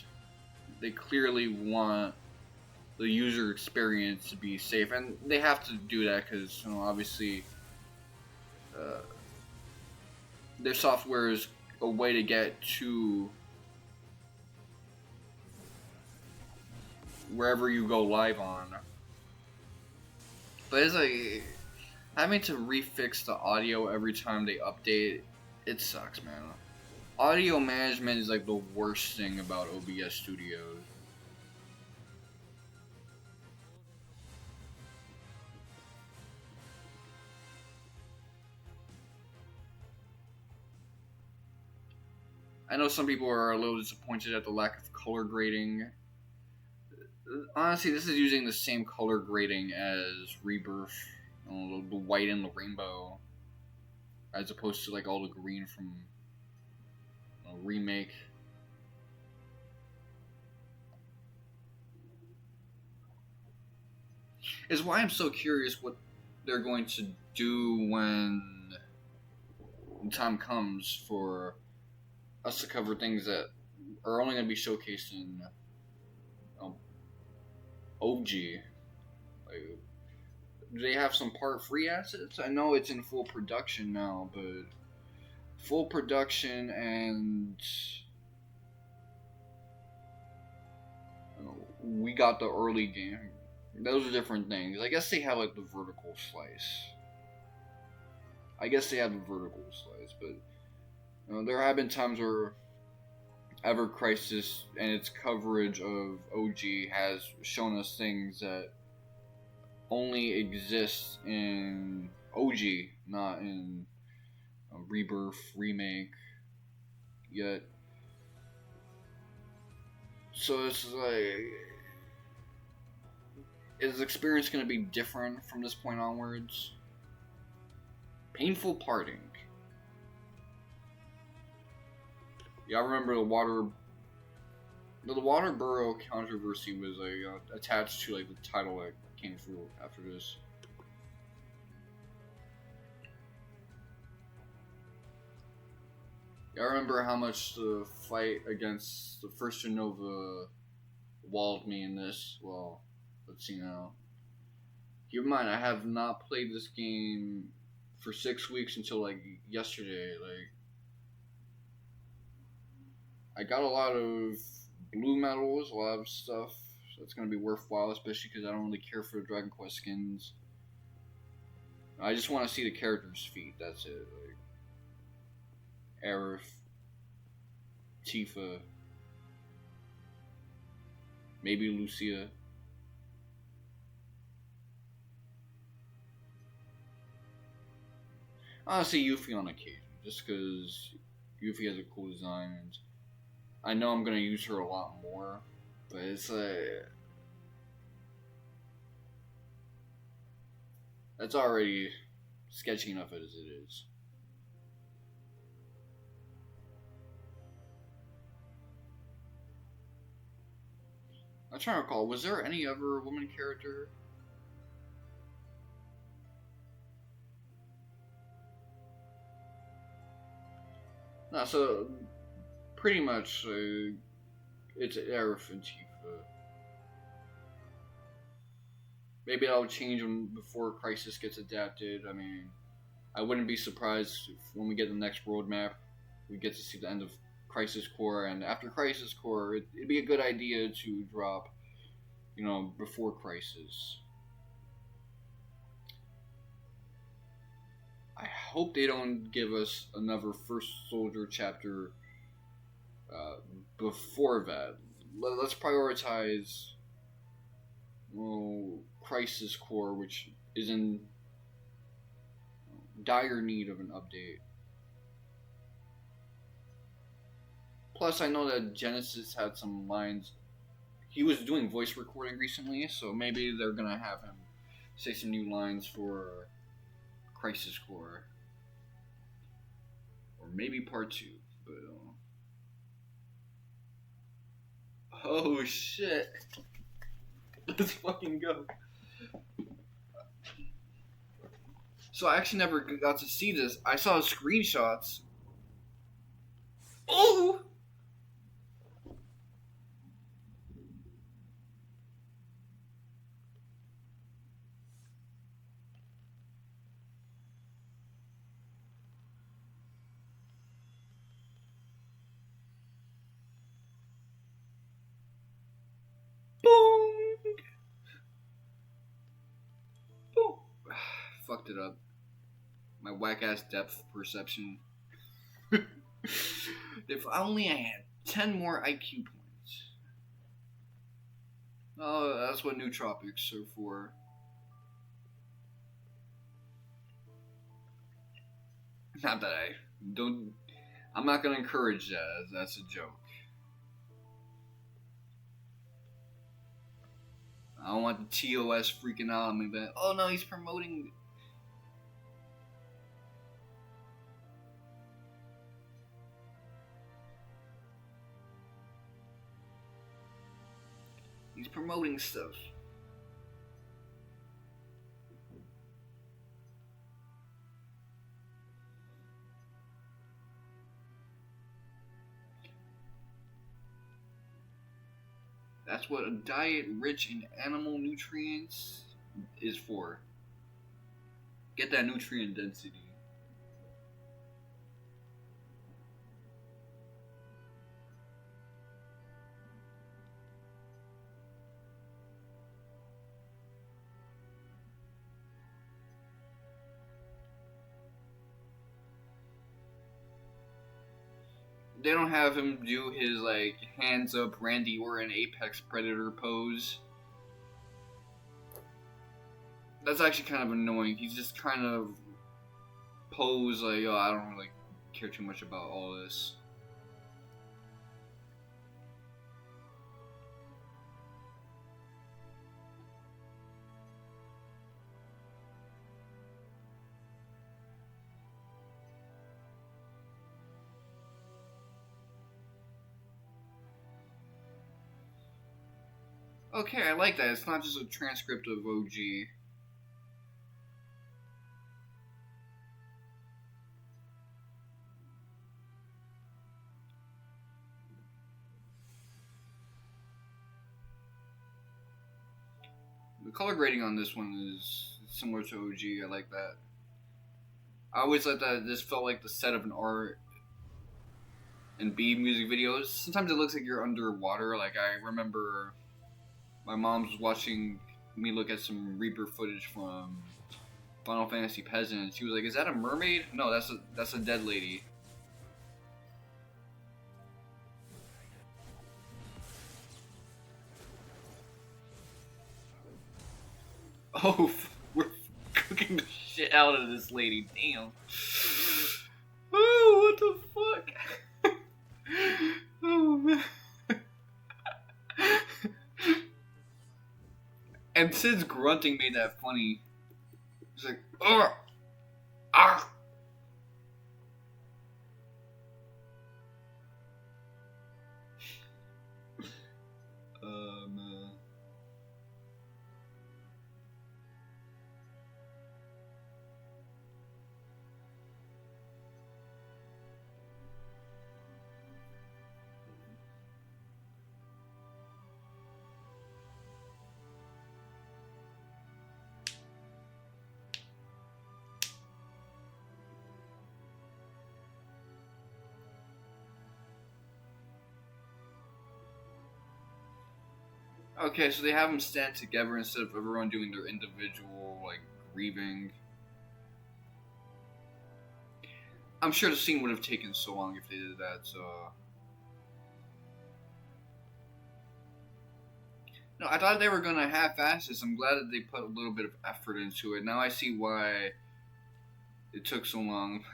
they clearly want the user experience to be safe, and they have to do that because, you know, obviously their software is a way to get to wherever you go live on. But it's like having to refix the audio every time they update. It sucks, man. Audio management is like the worst thing about OBS Studios. I know some people are a little disappointed at the lack of color grading. Honestly, this is using the same color grading as Rebirth, the white and the rainbow, as opposed to like all the green from Remake. Is why I'm so curious what they're going to do when time comes for us to cover things that are only going to be showcased in OG. Like, do they have some part free assets? I know it's in full production now, but full production and we got the early game. Those are different things. I guess they have like the vertical slice. But there have been times where Ever Crisis and its coverage of OG has shown us things that only exist in OG, not in Rebirth, Remake, yet. So it's like, is the experience going to be different from this point onwards? Painful parting. Yeah, I remember the Waterboro controversy was like attached to like the title that came through after this. Yeah, I remember how much the fight against the first Jenova walled me in this. Well, let's see now. Keep in mind, I have not played this game for 6 weeks until like yesterday. Like, I got a lot of blue medals, a lot of stuff that's gonna be worthwhile, especially because I don't really care for the Dragon Quest skins. I just want to see the characters' feet. That's it. Like Aerith, Tifa, maybe Lucia. Honestly, Yuffie on occasion, just because Yuffie has a cool design, and I know I'm gonna use her a lot more, but it's like that's already sketchy enough as it is. I'm trying to recall. Was there any other woman character? No, so pretty much it's Aerith and Tifa. Maybe that'll change before Crisis gets adapted. I mean, I wouldn't be surprised if when we get the next roadmap, we get to see the end of Crisis Core, and after Crisis Core, it'd be a good idea to drop, before Crisis. I hope they don't give us another First Soldier chapter before that. Let's prioritize Crisis Core, which is in dire need of an update. Plus, I know that Genesis had some lines. He was doing voice recording recently, so maybe they're gonna have him say some new lines for Crisis Core. Or maybe part 2. But, oh shit. Let's fucking go. So I actually never got to see this. I saw screenshots. Oh! Boom! Boom! Fucked it up. My whack-ass depth perception. If only I had 10 more IQ points. Oh, that's what nootropics are for. Not that I'm not gonna encourage that, as that's a joke. I don't want the TOS freaking out on me, but oh no, he's promoting. He's promoting stuff. That's what a diet rich in animal nutrients is for. Get that nutrient density. They don't have him do his, hands up Randy Orton Apex Predator pose. That's actually kind of annoying. He's just kind of pose I don't really care too much about all this. Okay, I like that. It's not just a transcript of OG. The color grading on this one is similar to OG. I like that. I always like that this felt like the set of an R and B music videos. Sometimes it looks like you're underwater. Like, I remember my mom was watching me look at some Reaper footage from Final Fantasy Peasant. She was like, "Is that a mermaid?" No, that's a dead lady. Oh, we're cooking the shit out of this lady. Damn. Oh, what the fuck? Oh, man. And Sid's grunting made that funny. He's like, ugh! Ah! Man. Okay, so they have them stand together instead of everyone doing their individual, like, grieving. I'm sure the scene would have taken so long if they did that, so... No, I thought they were gonna half-ass this. I'm glad that they put a little bit of effort into it. Now I see why it took so long.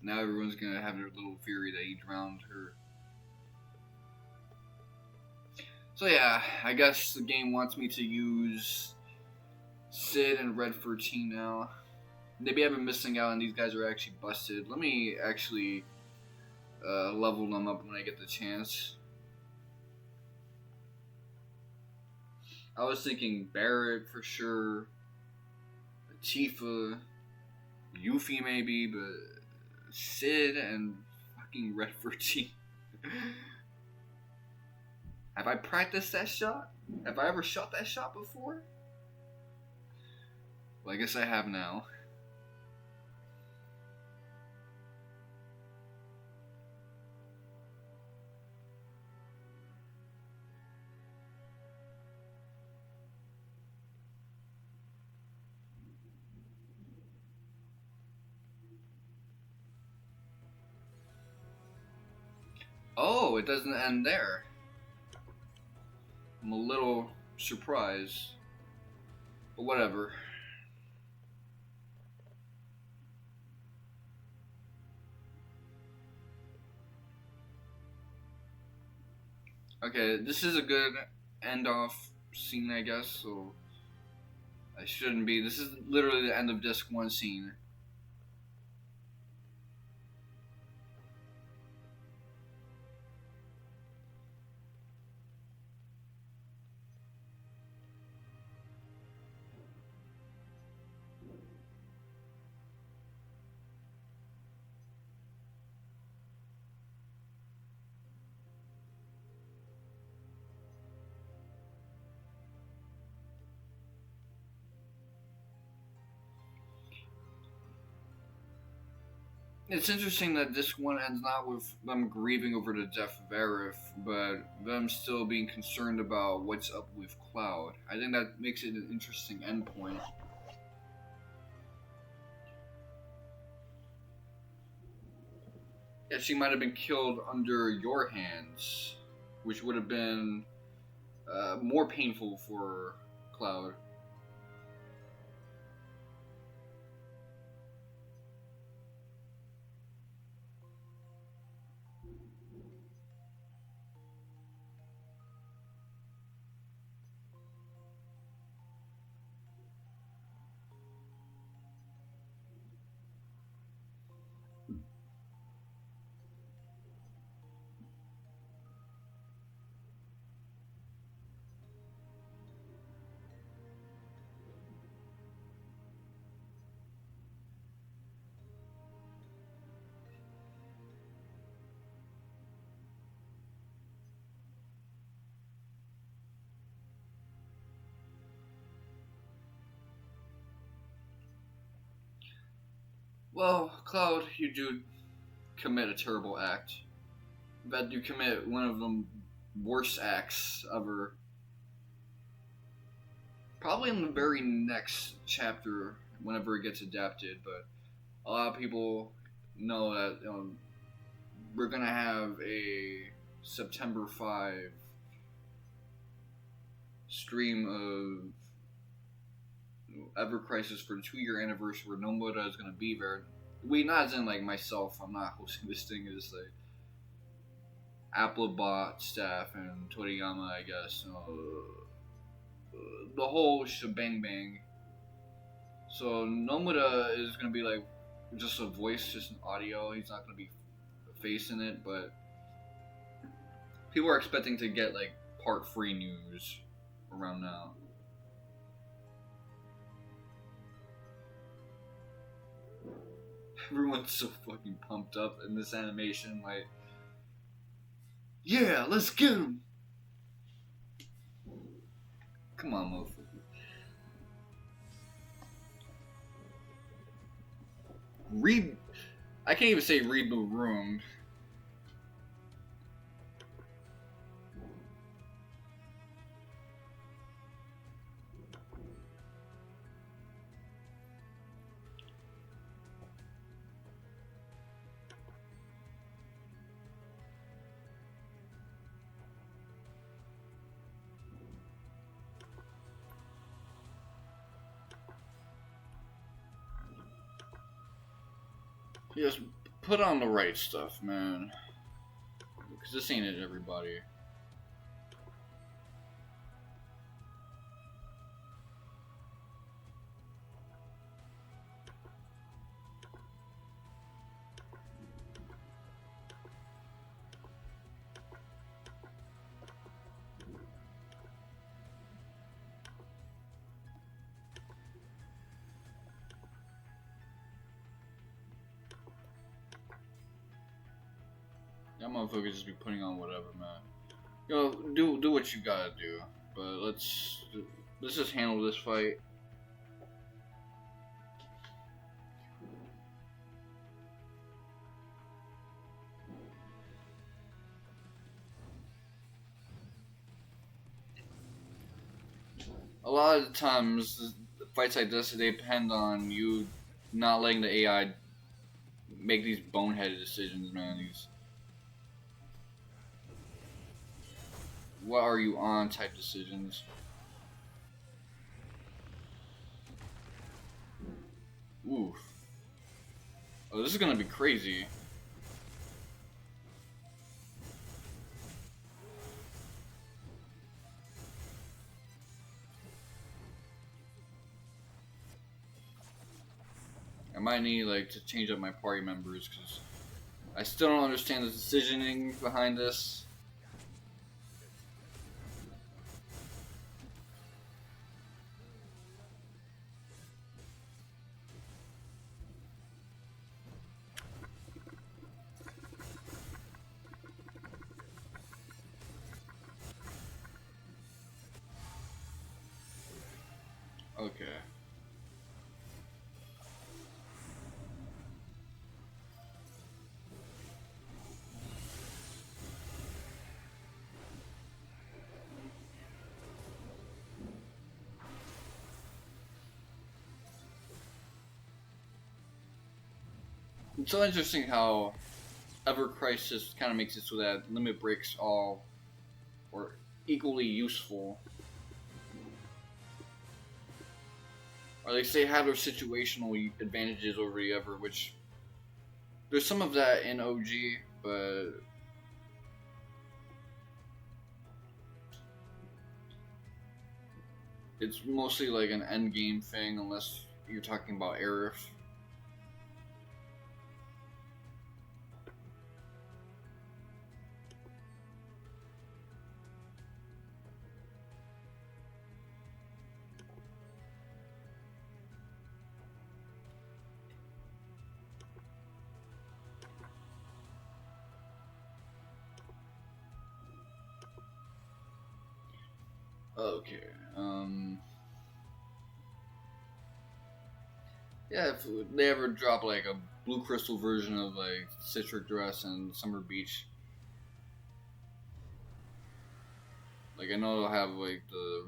Now everyone's gonna have their little theory that he drowned her. So yeah, I guess the game wants me to use Sid and Red 13 now. Maybe I've been missing out and these guys are actually busted. Let me actually level them up when I get the chance. I was thinking Barrett for sure, Tifa, Yuffie maybe, but Sid and fucking Red 13. Have I practiced that shot? Have I ever shot that shot before? Well, I guess I have now. Oh, it doesn't end there. I'm a little surprised. But whatever. Okay, this is a good end-off scene, I guess, so I shouldn't be. This is literally the end of Disc 1 scene. It's interesting that Disc 1 ends not with them grieving over the death of Aerith, but them still being concerned about what's up with Cloud. I think that makes it an interesting endpoint. Yeah, she might have been killed under your hands, which would have been more painful for Cloud. Well, Cloud, you do commit a terrible act. But you commit one of the worst acts ever. Probably in the very next chapter, whenever it gets adapted, but a lot of people know that we're gonna have a September 5 stream of Ever Crisis for the 2-year anniversary where Nomura is gonna be there. We, not as in like myself, I'm not hosting this thing, it's like Applebot staff and Toriyama, I guess. The whole shebang bang. So Nomura is gonna be like just a voice, just an audio. He's not gonna be a face in it, but people are expecting to get like part 3 news around now. Everyone's so fucking pumped up in this animation, like Yeah, let's get him. Come on, motherfucker. I can't even say reboot room. Just put on the right stuff, man. Because this ain't it, everybody. That motherfucker just be putting on whatever, man. Yo, do what you gotta do. But let's just handle this fight. A lot of the times, fights like this, they depend on you not letting the AI make these boneheaded decisions, man. These what are you on type decisions. Oof. Oh, this is gonna be crazy. I might need like to change up my party members because I still don't understand the decisioning behind this. Okay. It's so interesting how Ever Crisis kind of makes it so that limit breaks all or equally useful. Or they say have their situational advantages over the Ever, which there's some of that in OG, but it's mostly like an end game thing unless you're talking about Aerith. Okay, yeah, if they ever drop like a blue crystal version of like Citric Dress and Summer Beach, like I know they'll have like the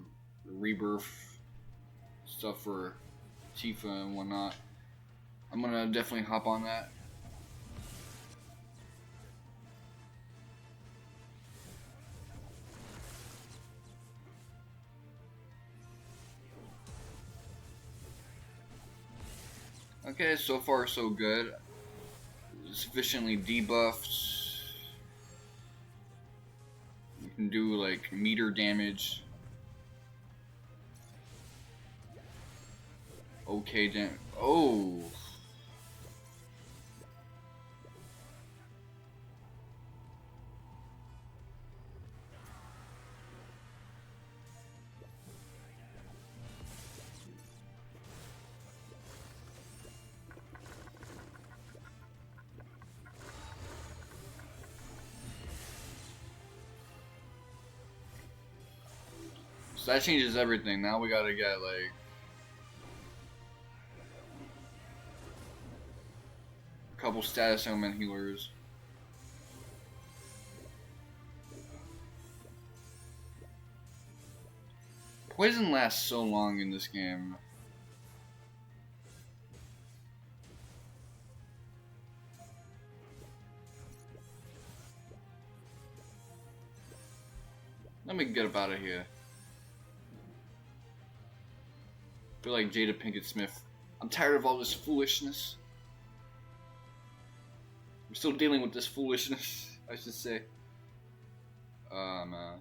rebirth stuff for Tifa and whatnot. I'm gonna definitely hop on that. Okay, so far so good. Sufficiently debuffed. You can do like meter damage. Okay, damn. Oh. So that changes everything. Now we gotta get like a couple status element healers. Poison lasts so long in this game. Let me get up out of here. I feel like Jada Pinkett Smith. I'm tired of all this foolishness. I'm still dealing with this foolishness, I should say. Man.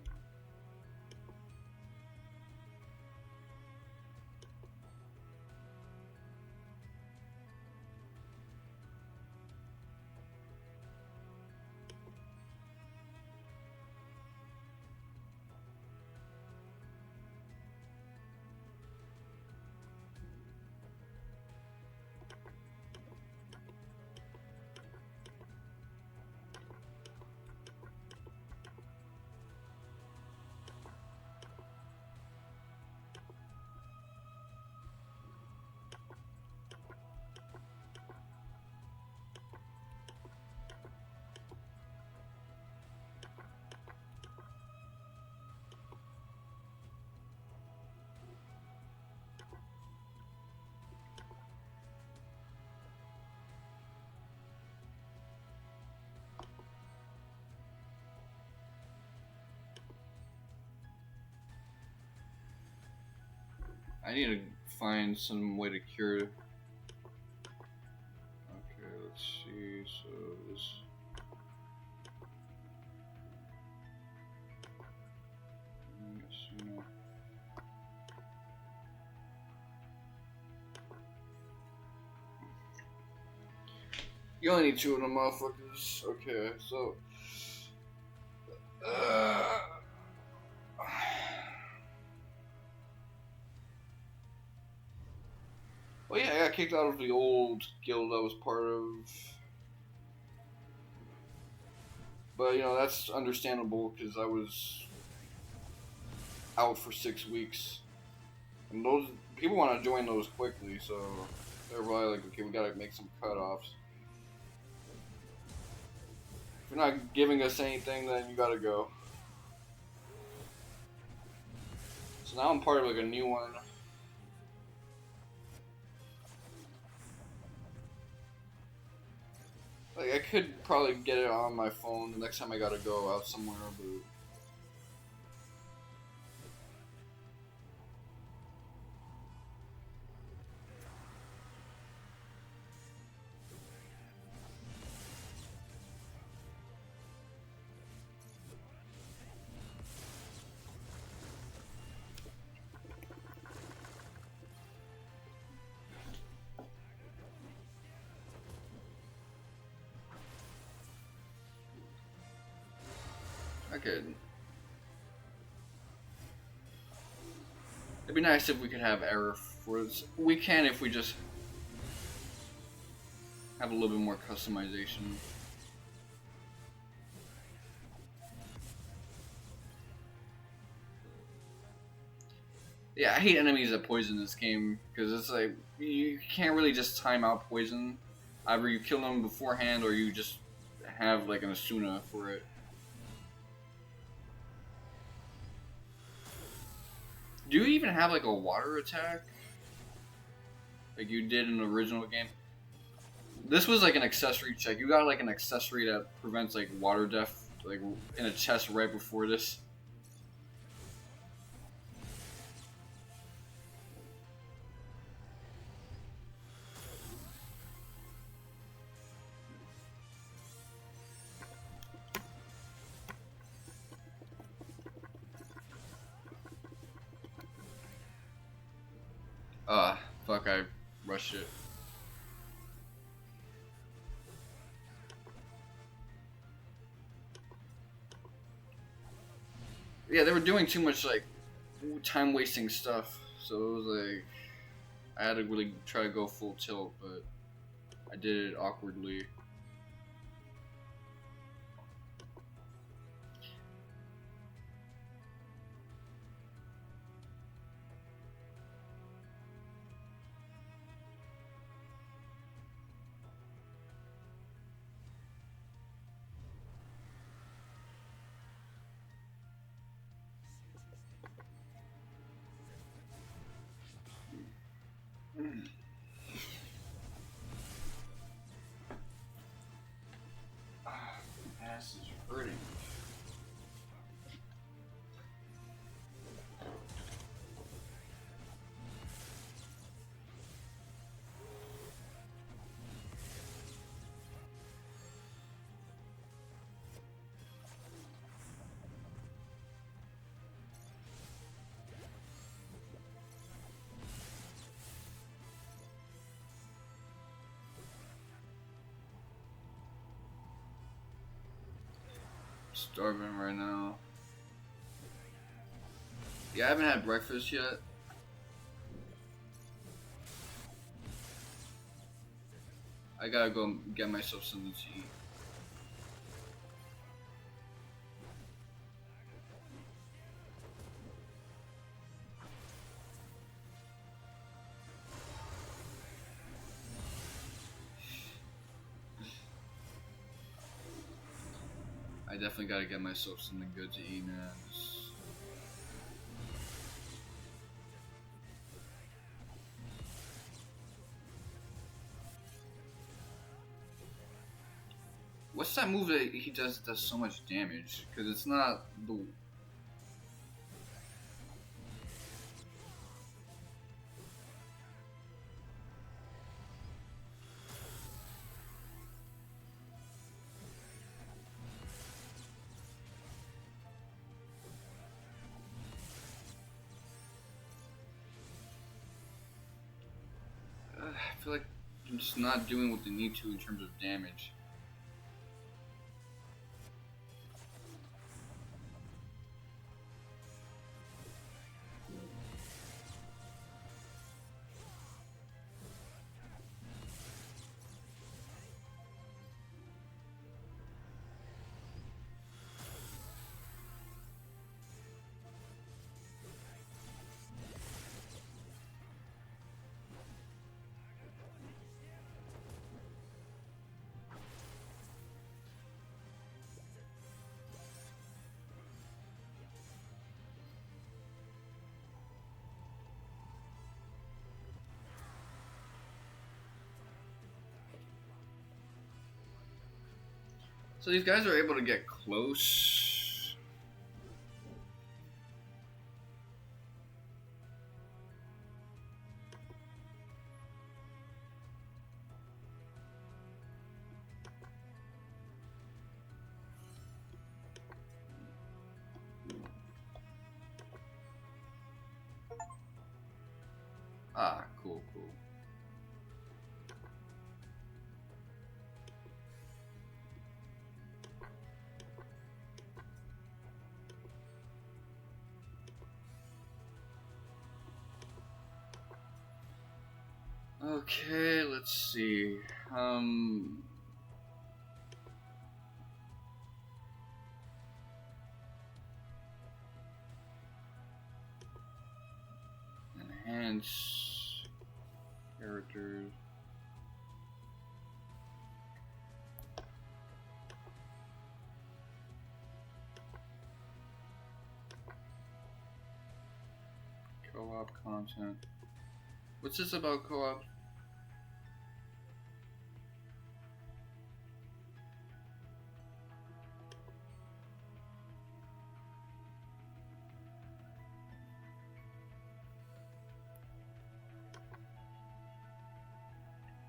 I need to find some way to cure. Okay, let's see. So this. You only need 2 of them motherfuckers. Okay, so. Well, yeah, I got kicked out of the old guild I was part of. But, you know, that's understandable because I was out for 6 weeks. And those people want to join those quickly, so they're probably like, okay, we gotta make some cutoffs. If you're not giving us anything, then you gotta go. So now I'm part of like a new one. Like, I could probably get it on my phone the next time I gotta go out somewhere, but... Okay. It'd be nice if we could have Aerith for this. We can if we just have a little bit more customization. Yeah, I hate enemies that poison this game because it's like you can't really just time out poison. Either you kill them beforehand or you just have like an Asuna for it. Do you even have like a water attack? Like you did in the original game? This was like an accessory check. You got like an accessory that prevents like water death, like in a chest right before this. Fuck, I rushed it. Yeah, they were doing too much, like, time-wasting stuff, so it was like, I had to really try to go full tilt, but I did it awkwardly. Starving right now. Yeah, I haven't had breakfast yet. I gotta go get myself something to eat. I definitely gotta get myself something good to eat, man. What's that move that he does that does so much damage? Because it's not the... I feel like I'm just not doing what they need to in terms of damage. So these guys are able to get close. Ah, cool, cool. Okay, let's see. Enhance characters. Co-op content. What's this about co-op?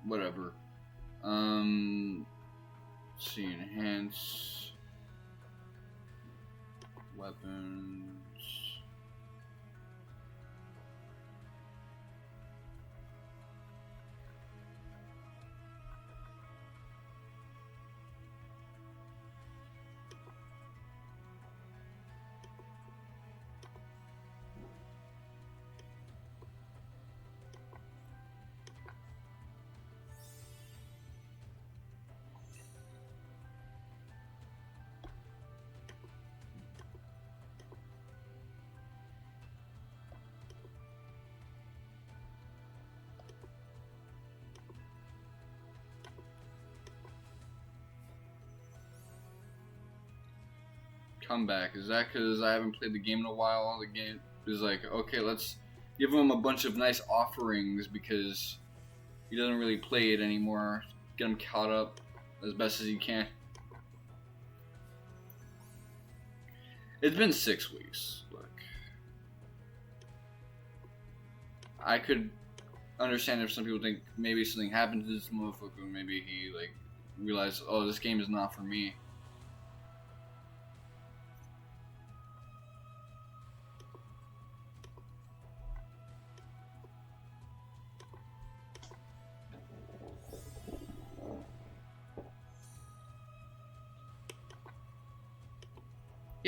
Whatever. Let's see, enhance weapons. Comeback. Is that because I haven't played the game in a while? The game is like, okay, let's give him a bunch of nice offerings because he doesn't really play it anymore. Get him caught up as best as you can. It's been 6 weeks. Look, I could understand if some people think maybe something happened to this motherfucker. Maybe he like realized, oh, this game is not for me.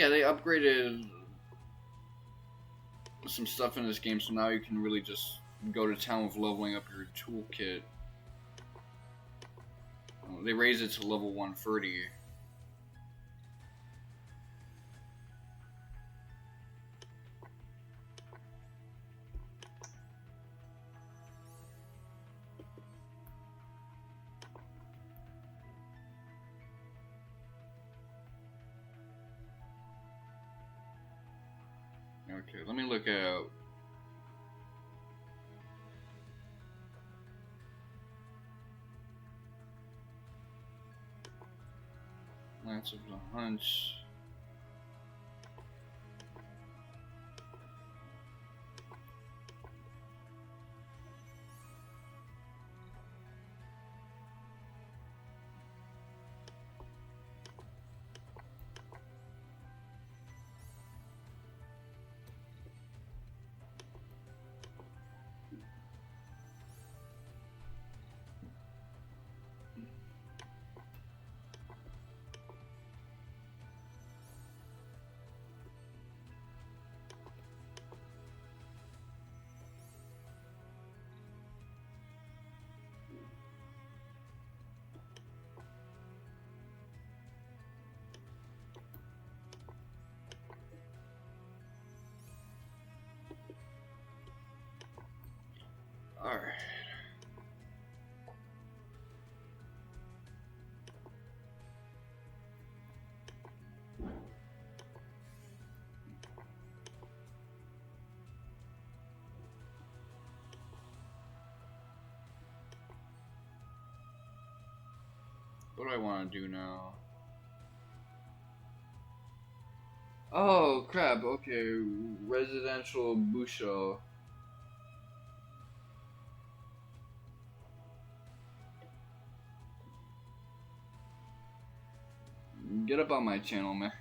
Yeah, they upgraded some stuff in this game, so now you can really just go to town with leveling up your toolkit. They raised it to level 130. Okay, let me look at Lance of the Hunch. Alright. What do I want to do now? Oh crap, okay. Residential Busho. Get up on my channel, man.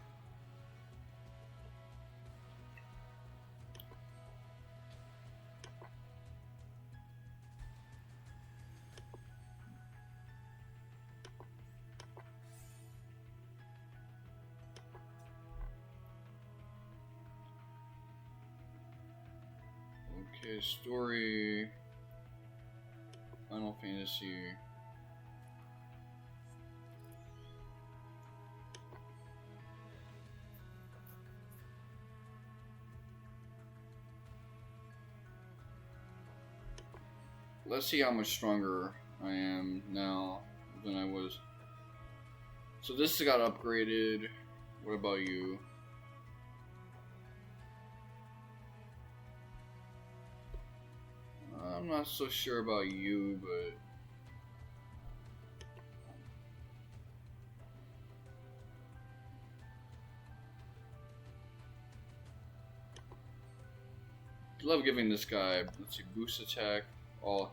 Okay, story. Final Fantasy. Let's see how much stronger I am now than I was. So this got upgraded. What about you? I'm not so sure about you, but I love giving this guy, let's see, boost attack, all.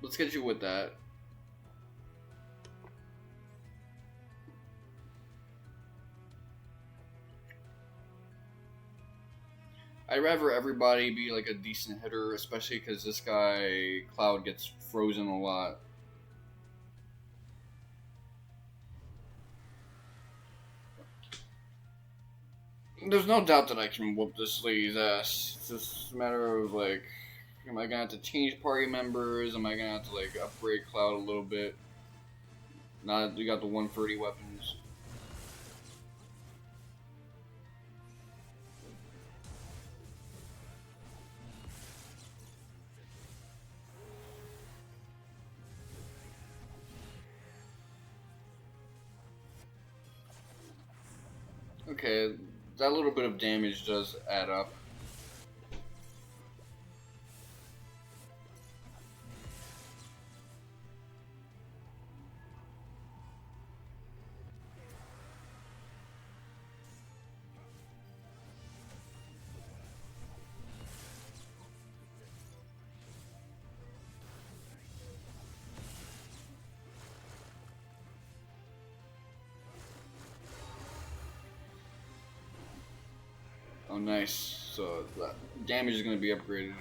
Let's get you with that. I'd rather everybody be like a decent hitter, especially because this guy, Cloud, gets frozen a lot. There's no doubt that I can whoop this lady's ass. It's just a matter of like, am I gonna have to change party members? Am I gonna have to like upgrade Cloud a little bit? Now that we got the 130 weapons. Okay, that little bit of damage does add up. Oh, nice. So that damage is going to be upgraded.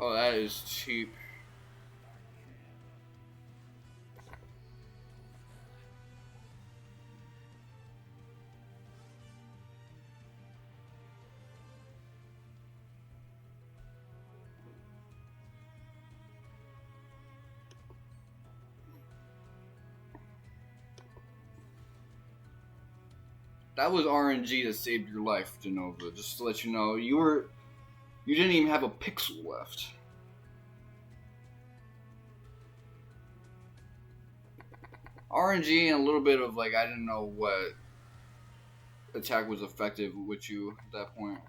Oh, that is cheap. That was RNG that saved your life, Jenova. Just to let you know, you didn't even have a pixel left. RNG and a little bit of like I didn't know what attack was effective with you at that point.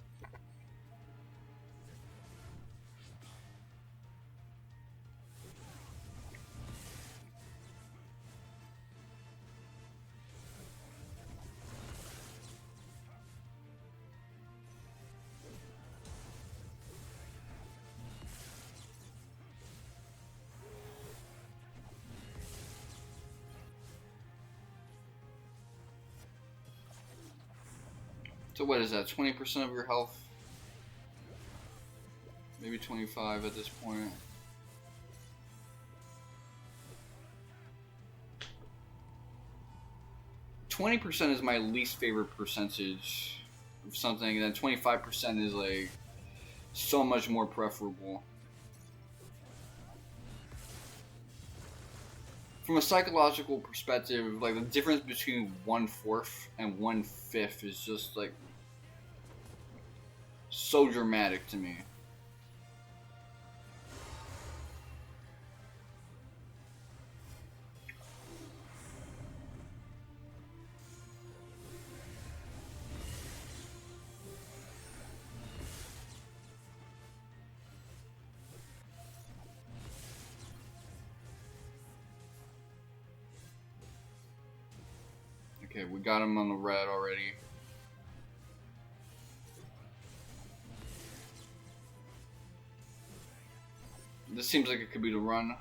So what is that? 20% of your health? Maybe 25 at this point. %20 is my least favorite percentage of something, and then 25% is like so much more preferable. From a psychological perspective, like the difference between 1/4 and 1/5 is just like so dramatic to me. Okay, we got him on the red already. This seems like it could be the run.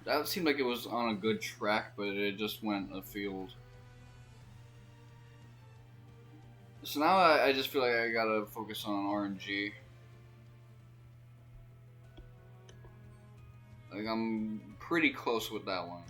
That seemed like it was on a good track, but it just went afield. So now I just feel like I gotta focus on RNG. Like I'm pretty close with that one.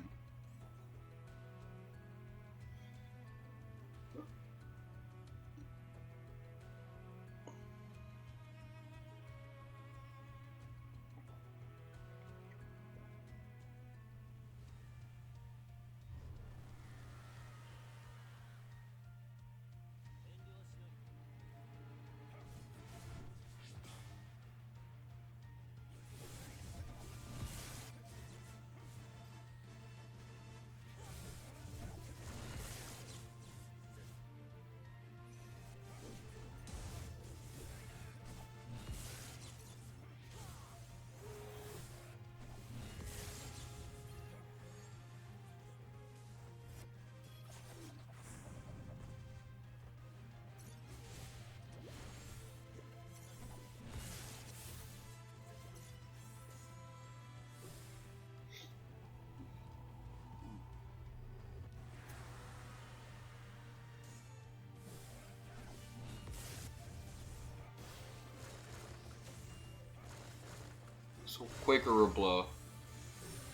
So quick or a blow.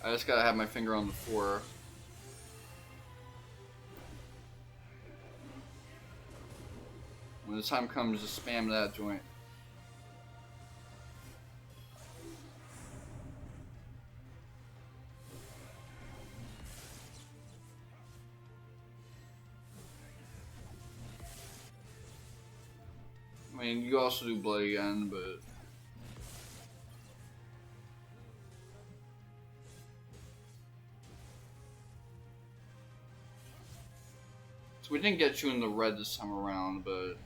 I just gotta have my finger on the 4. When the time comes to spam that joint. I mean, you also do Bloody End, but... So we didn't get you in the red this time around, but...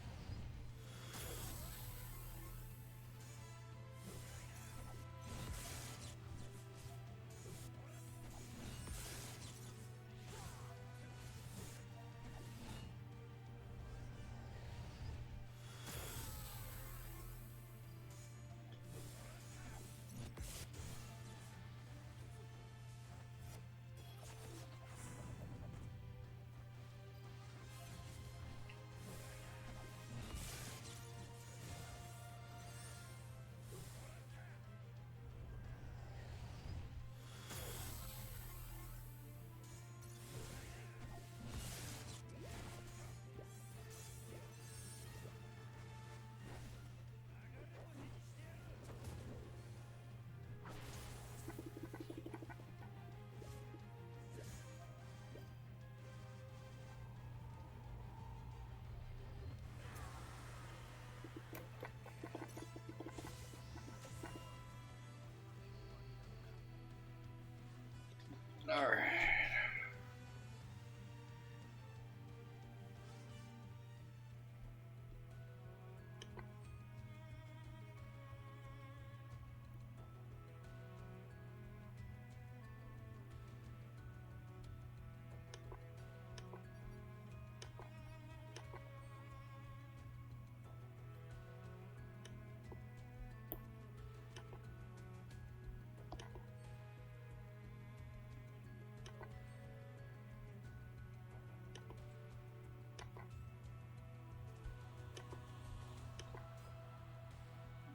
Alright.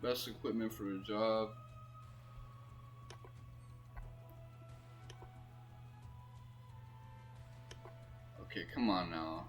Best equipment for the job. Okay, come on now.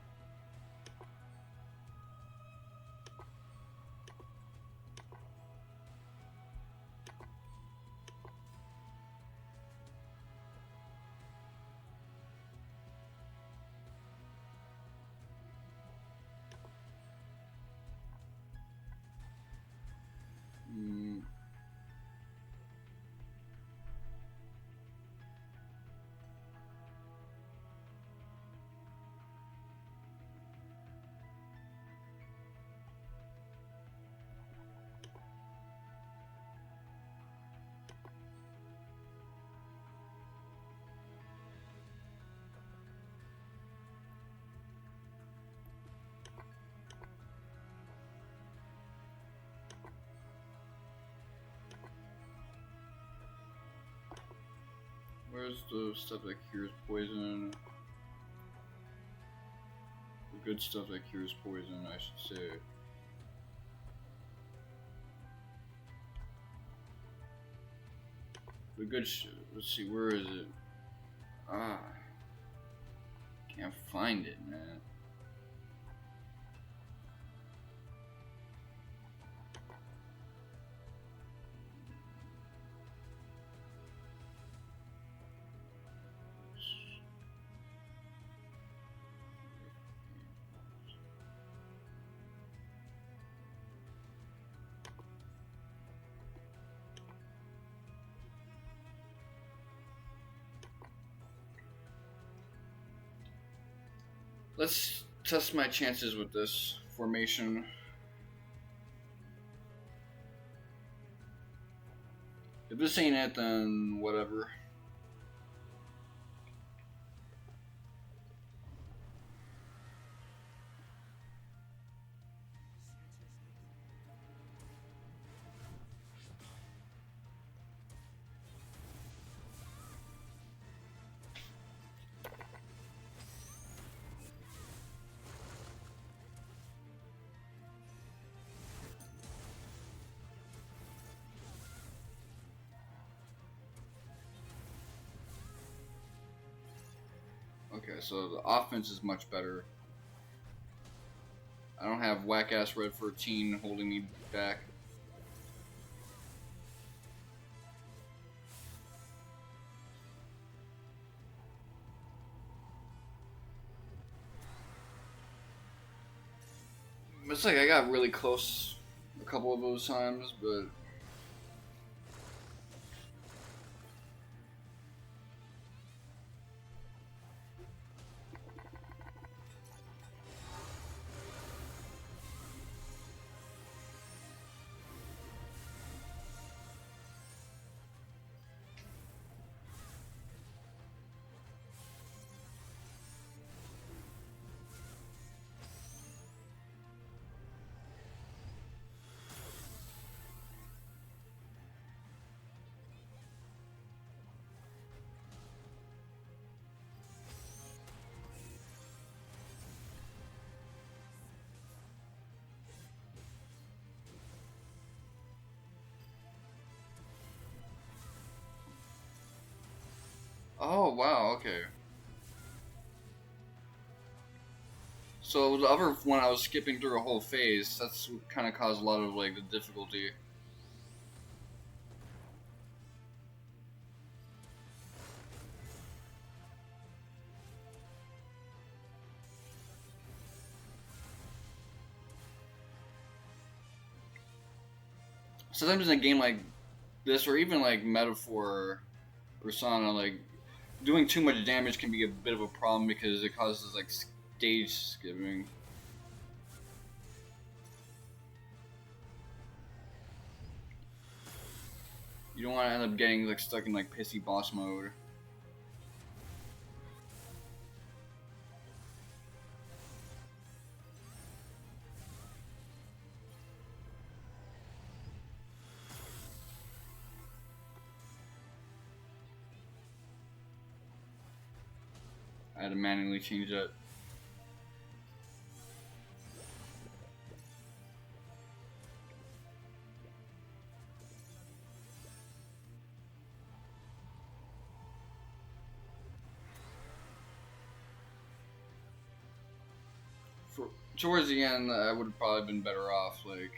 Where's the stuff that cures poison? The good stuff that cures poison, I should say. The good let's see, where is it? Ah. Can't find it, man. Let's test my chances with this formation. If this ain't it, then whatever. Okay, so the offense is much better. I don't have whack-ass Red 14 holding me back. It's like I got really close couple of those times, but oh wow, okay. So the other one I was skipping through a whole phase. That's what kind of caused a lot of like the difficulty. Sometimes in a game like this, or even like Metaphor, Persona, like doing too much damage can be a bit of a problem because it causes like stage skipping. You don't want to end up getting like stuck in like pissy boss mode. I had to manually change that. For, towards the end, I would have probably been better off, like.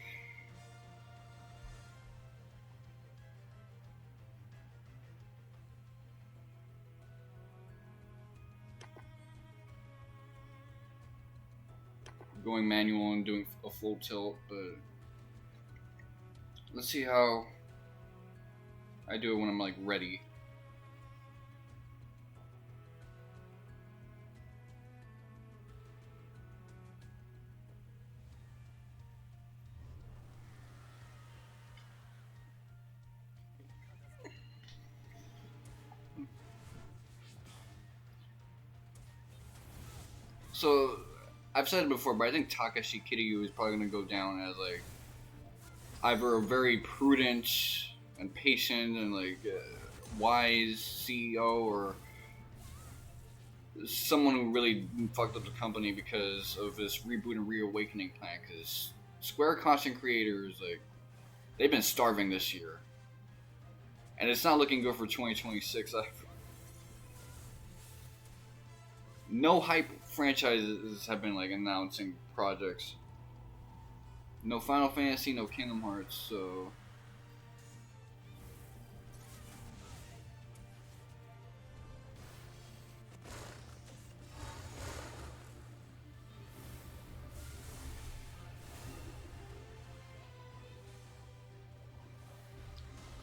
Going manual and doing a full tilt, but let's see how I do it when I'm like ready. So I've said it before, but I think Takashi Kiryu is probably going to go down as like either a very prudent and patient and like wise CEO, or someone who really fucked up the company because of this reboot and reawakening plan. Because Square content creators, like, they've been starving this year, and it's not looking good for 2026. No hype franchises have been like announcing projects. No Final Fantasy, no Kingdom Hearts, so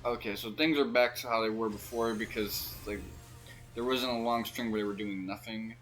okay, so things are back to how they were before because like there wasn't a long string where they were doing nothing.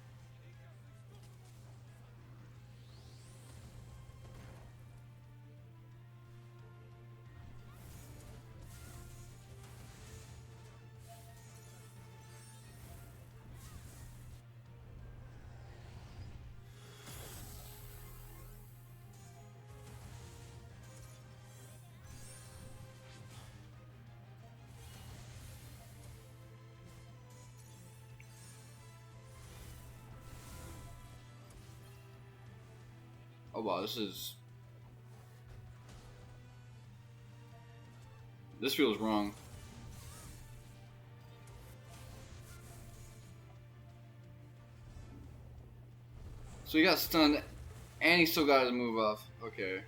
Oh wow, this feels wrong. So he got stunned, and he still got his move off. Okay.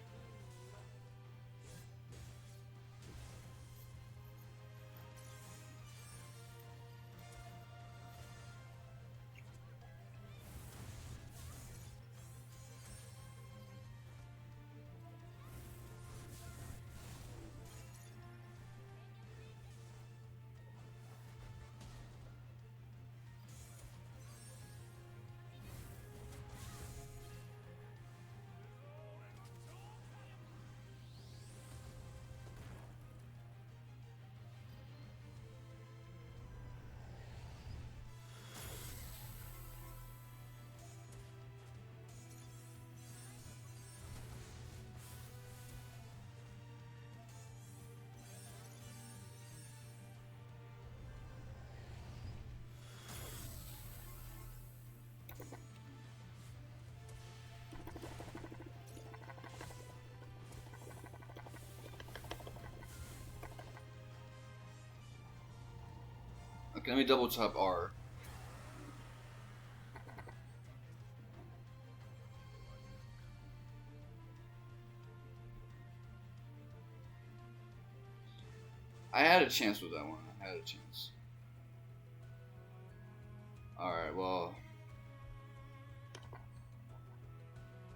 Okay, let me double tap R. I had a chance with that one. I had a chance. Alright, well.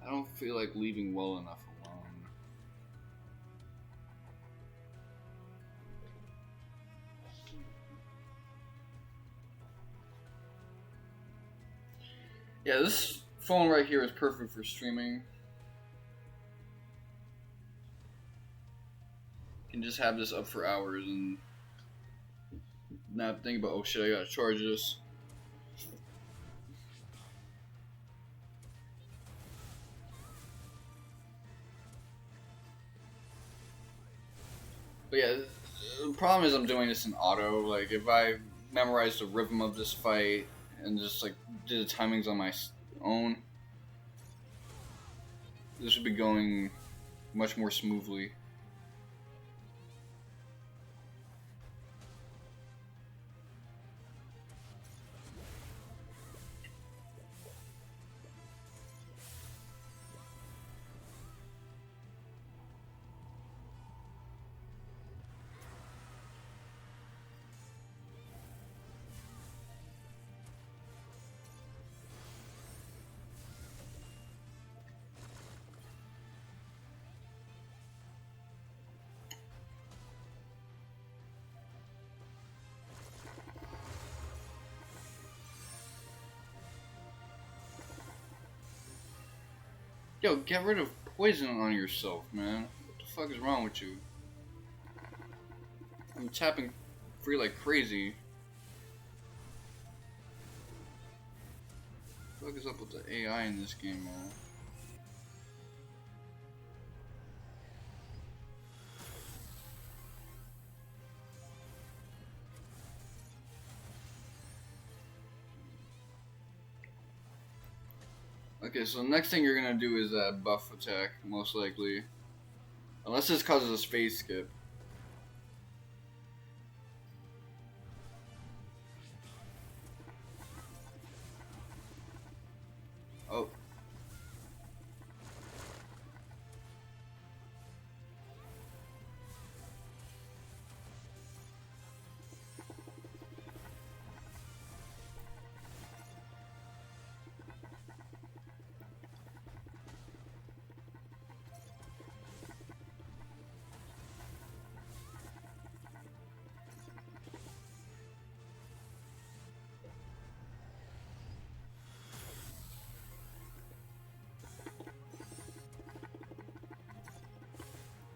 I don't feel like leaving well enough alone. Yeah, this phone right here is perfect for streaming. You can just have this up for hours and not think about, oh shit, I gotta charge this. But yeah, the problem is I'm doing this in auto. Like, if I memorize the rhythm of this fight and just like did the timings on my own, this would be going much more smoothly. Yo, get rid of poison on yourself, man. What the fuck is wrong with you? I'm tapping free like crazy. What the fuck is up with the AI in this game, man? Okay, so the next thing you're gonna do is that buff attack, most likely. Unless this causes a space skip. Oh.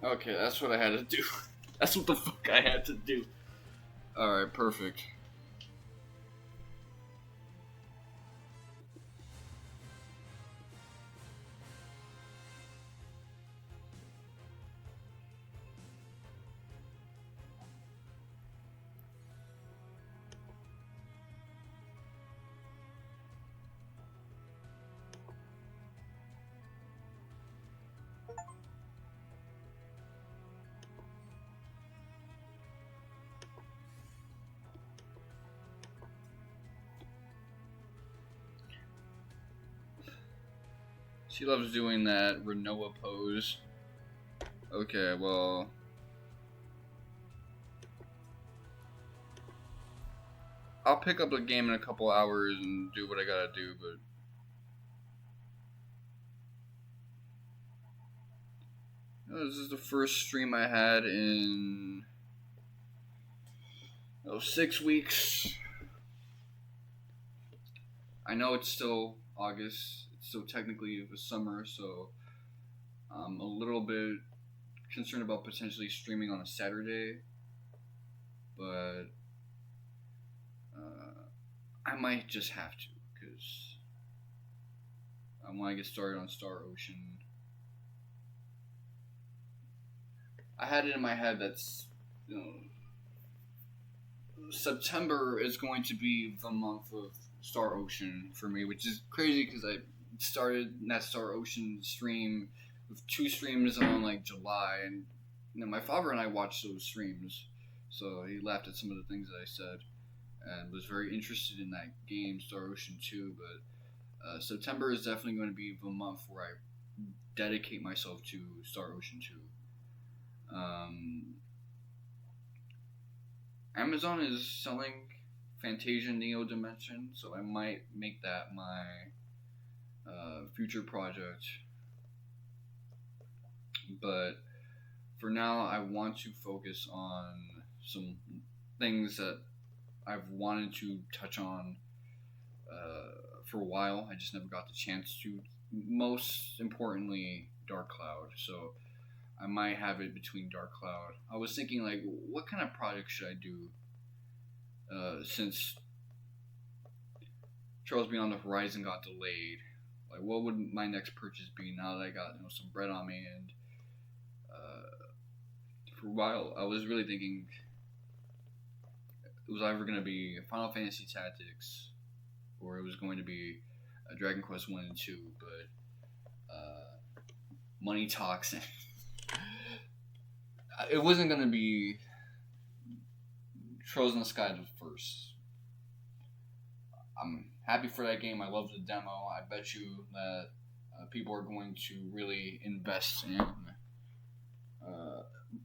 Okay, that's what I had to do. That's what the fuck I had to do. Alright, perfect. She loves doing that Renoa pose. Okay, well... I'll pick up the game in a couple hours and do what I gotta do, but... This is the first stream I had in... 6 weeks. I know it's still August. It's still technically the summer, so... I'm a little bit concerned about potentially streaming on a Saturday, but I might just have to, because I want to get started on Star Ocean. I had it in my head that's, September is going to be the month of Star Ocean for me, which is crazy because I started that Star Ocean stream with 2 streams on like July, and my father and I watched those streams, so he laughed at some of the things that I said, and was very interested in that game, Star Ocean 2. But September is definitely going to be the month where I dedicate myself to Star Ocean 2. Amazon is selling Fantasia Neo Dimension, so I might make that my future project. But for now, I want to focus on some things that I've wanted to touch on for a while. I just never got the chance to. Most importantly, Dark Cloud. So I might have it between Dark Cloud. I was thinking, like, what kind of project should I do since Trails Beyond the Horizon got delayed? Like, what would my next purchase be now that I got some bread on me? And for a while, I was really thinking it was either going to be Final Fantasy Tactics or it was going to be Dragon Quest 1 and 2, but money talks. It wasn't going to be Trails in the Sky first. I'm happy for that game. I love the demo. I bet you that people are going to really invest in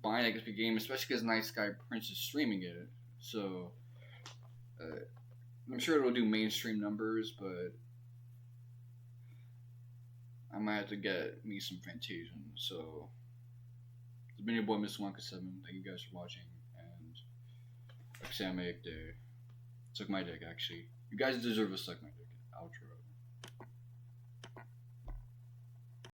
buying that game, especially because Night Sky Prince is streaming it. So I'm sure it'll do mainstream numbers, but I might have to get me some Fantasia. So it's been your boy, Mr. Wonka 7. Thank you guys for watching, and like I say, I make the suck my dick. Actually, you guys deserve a suck my dick outro.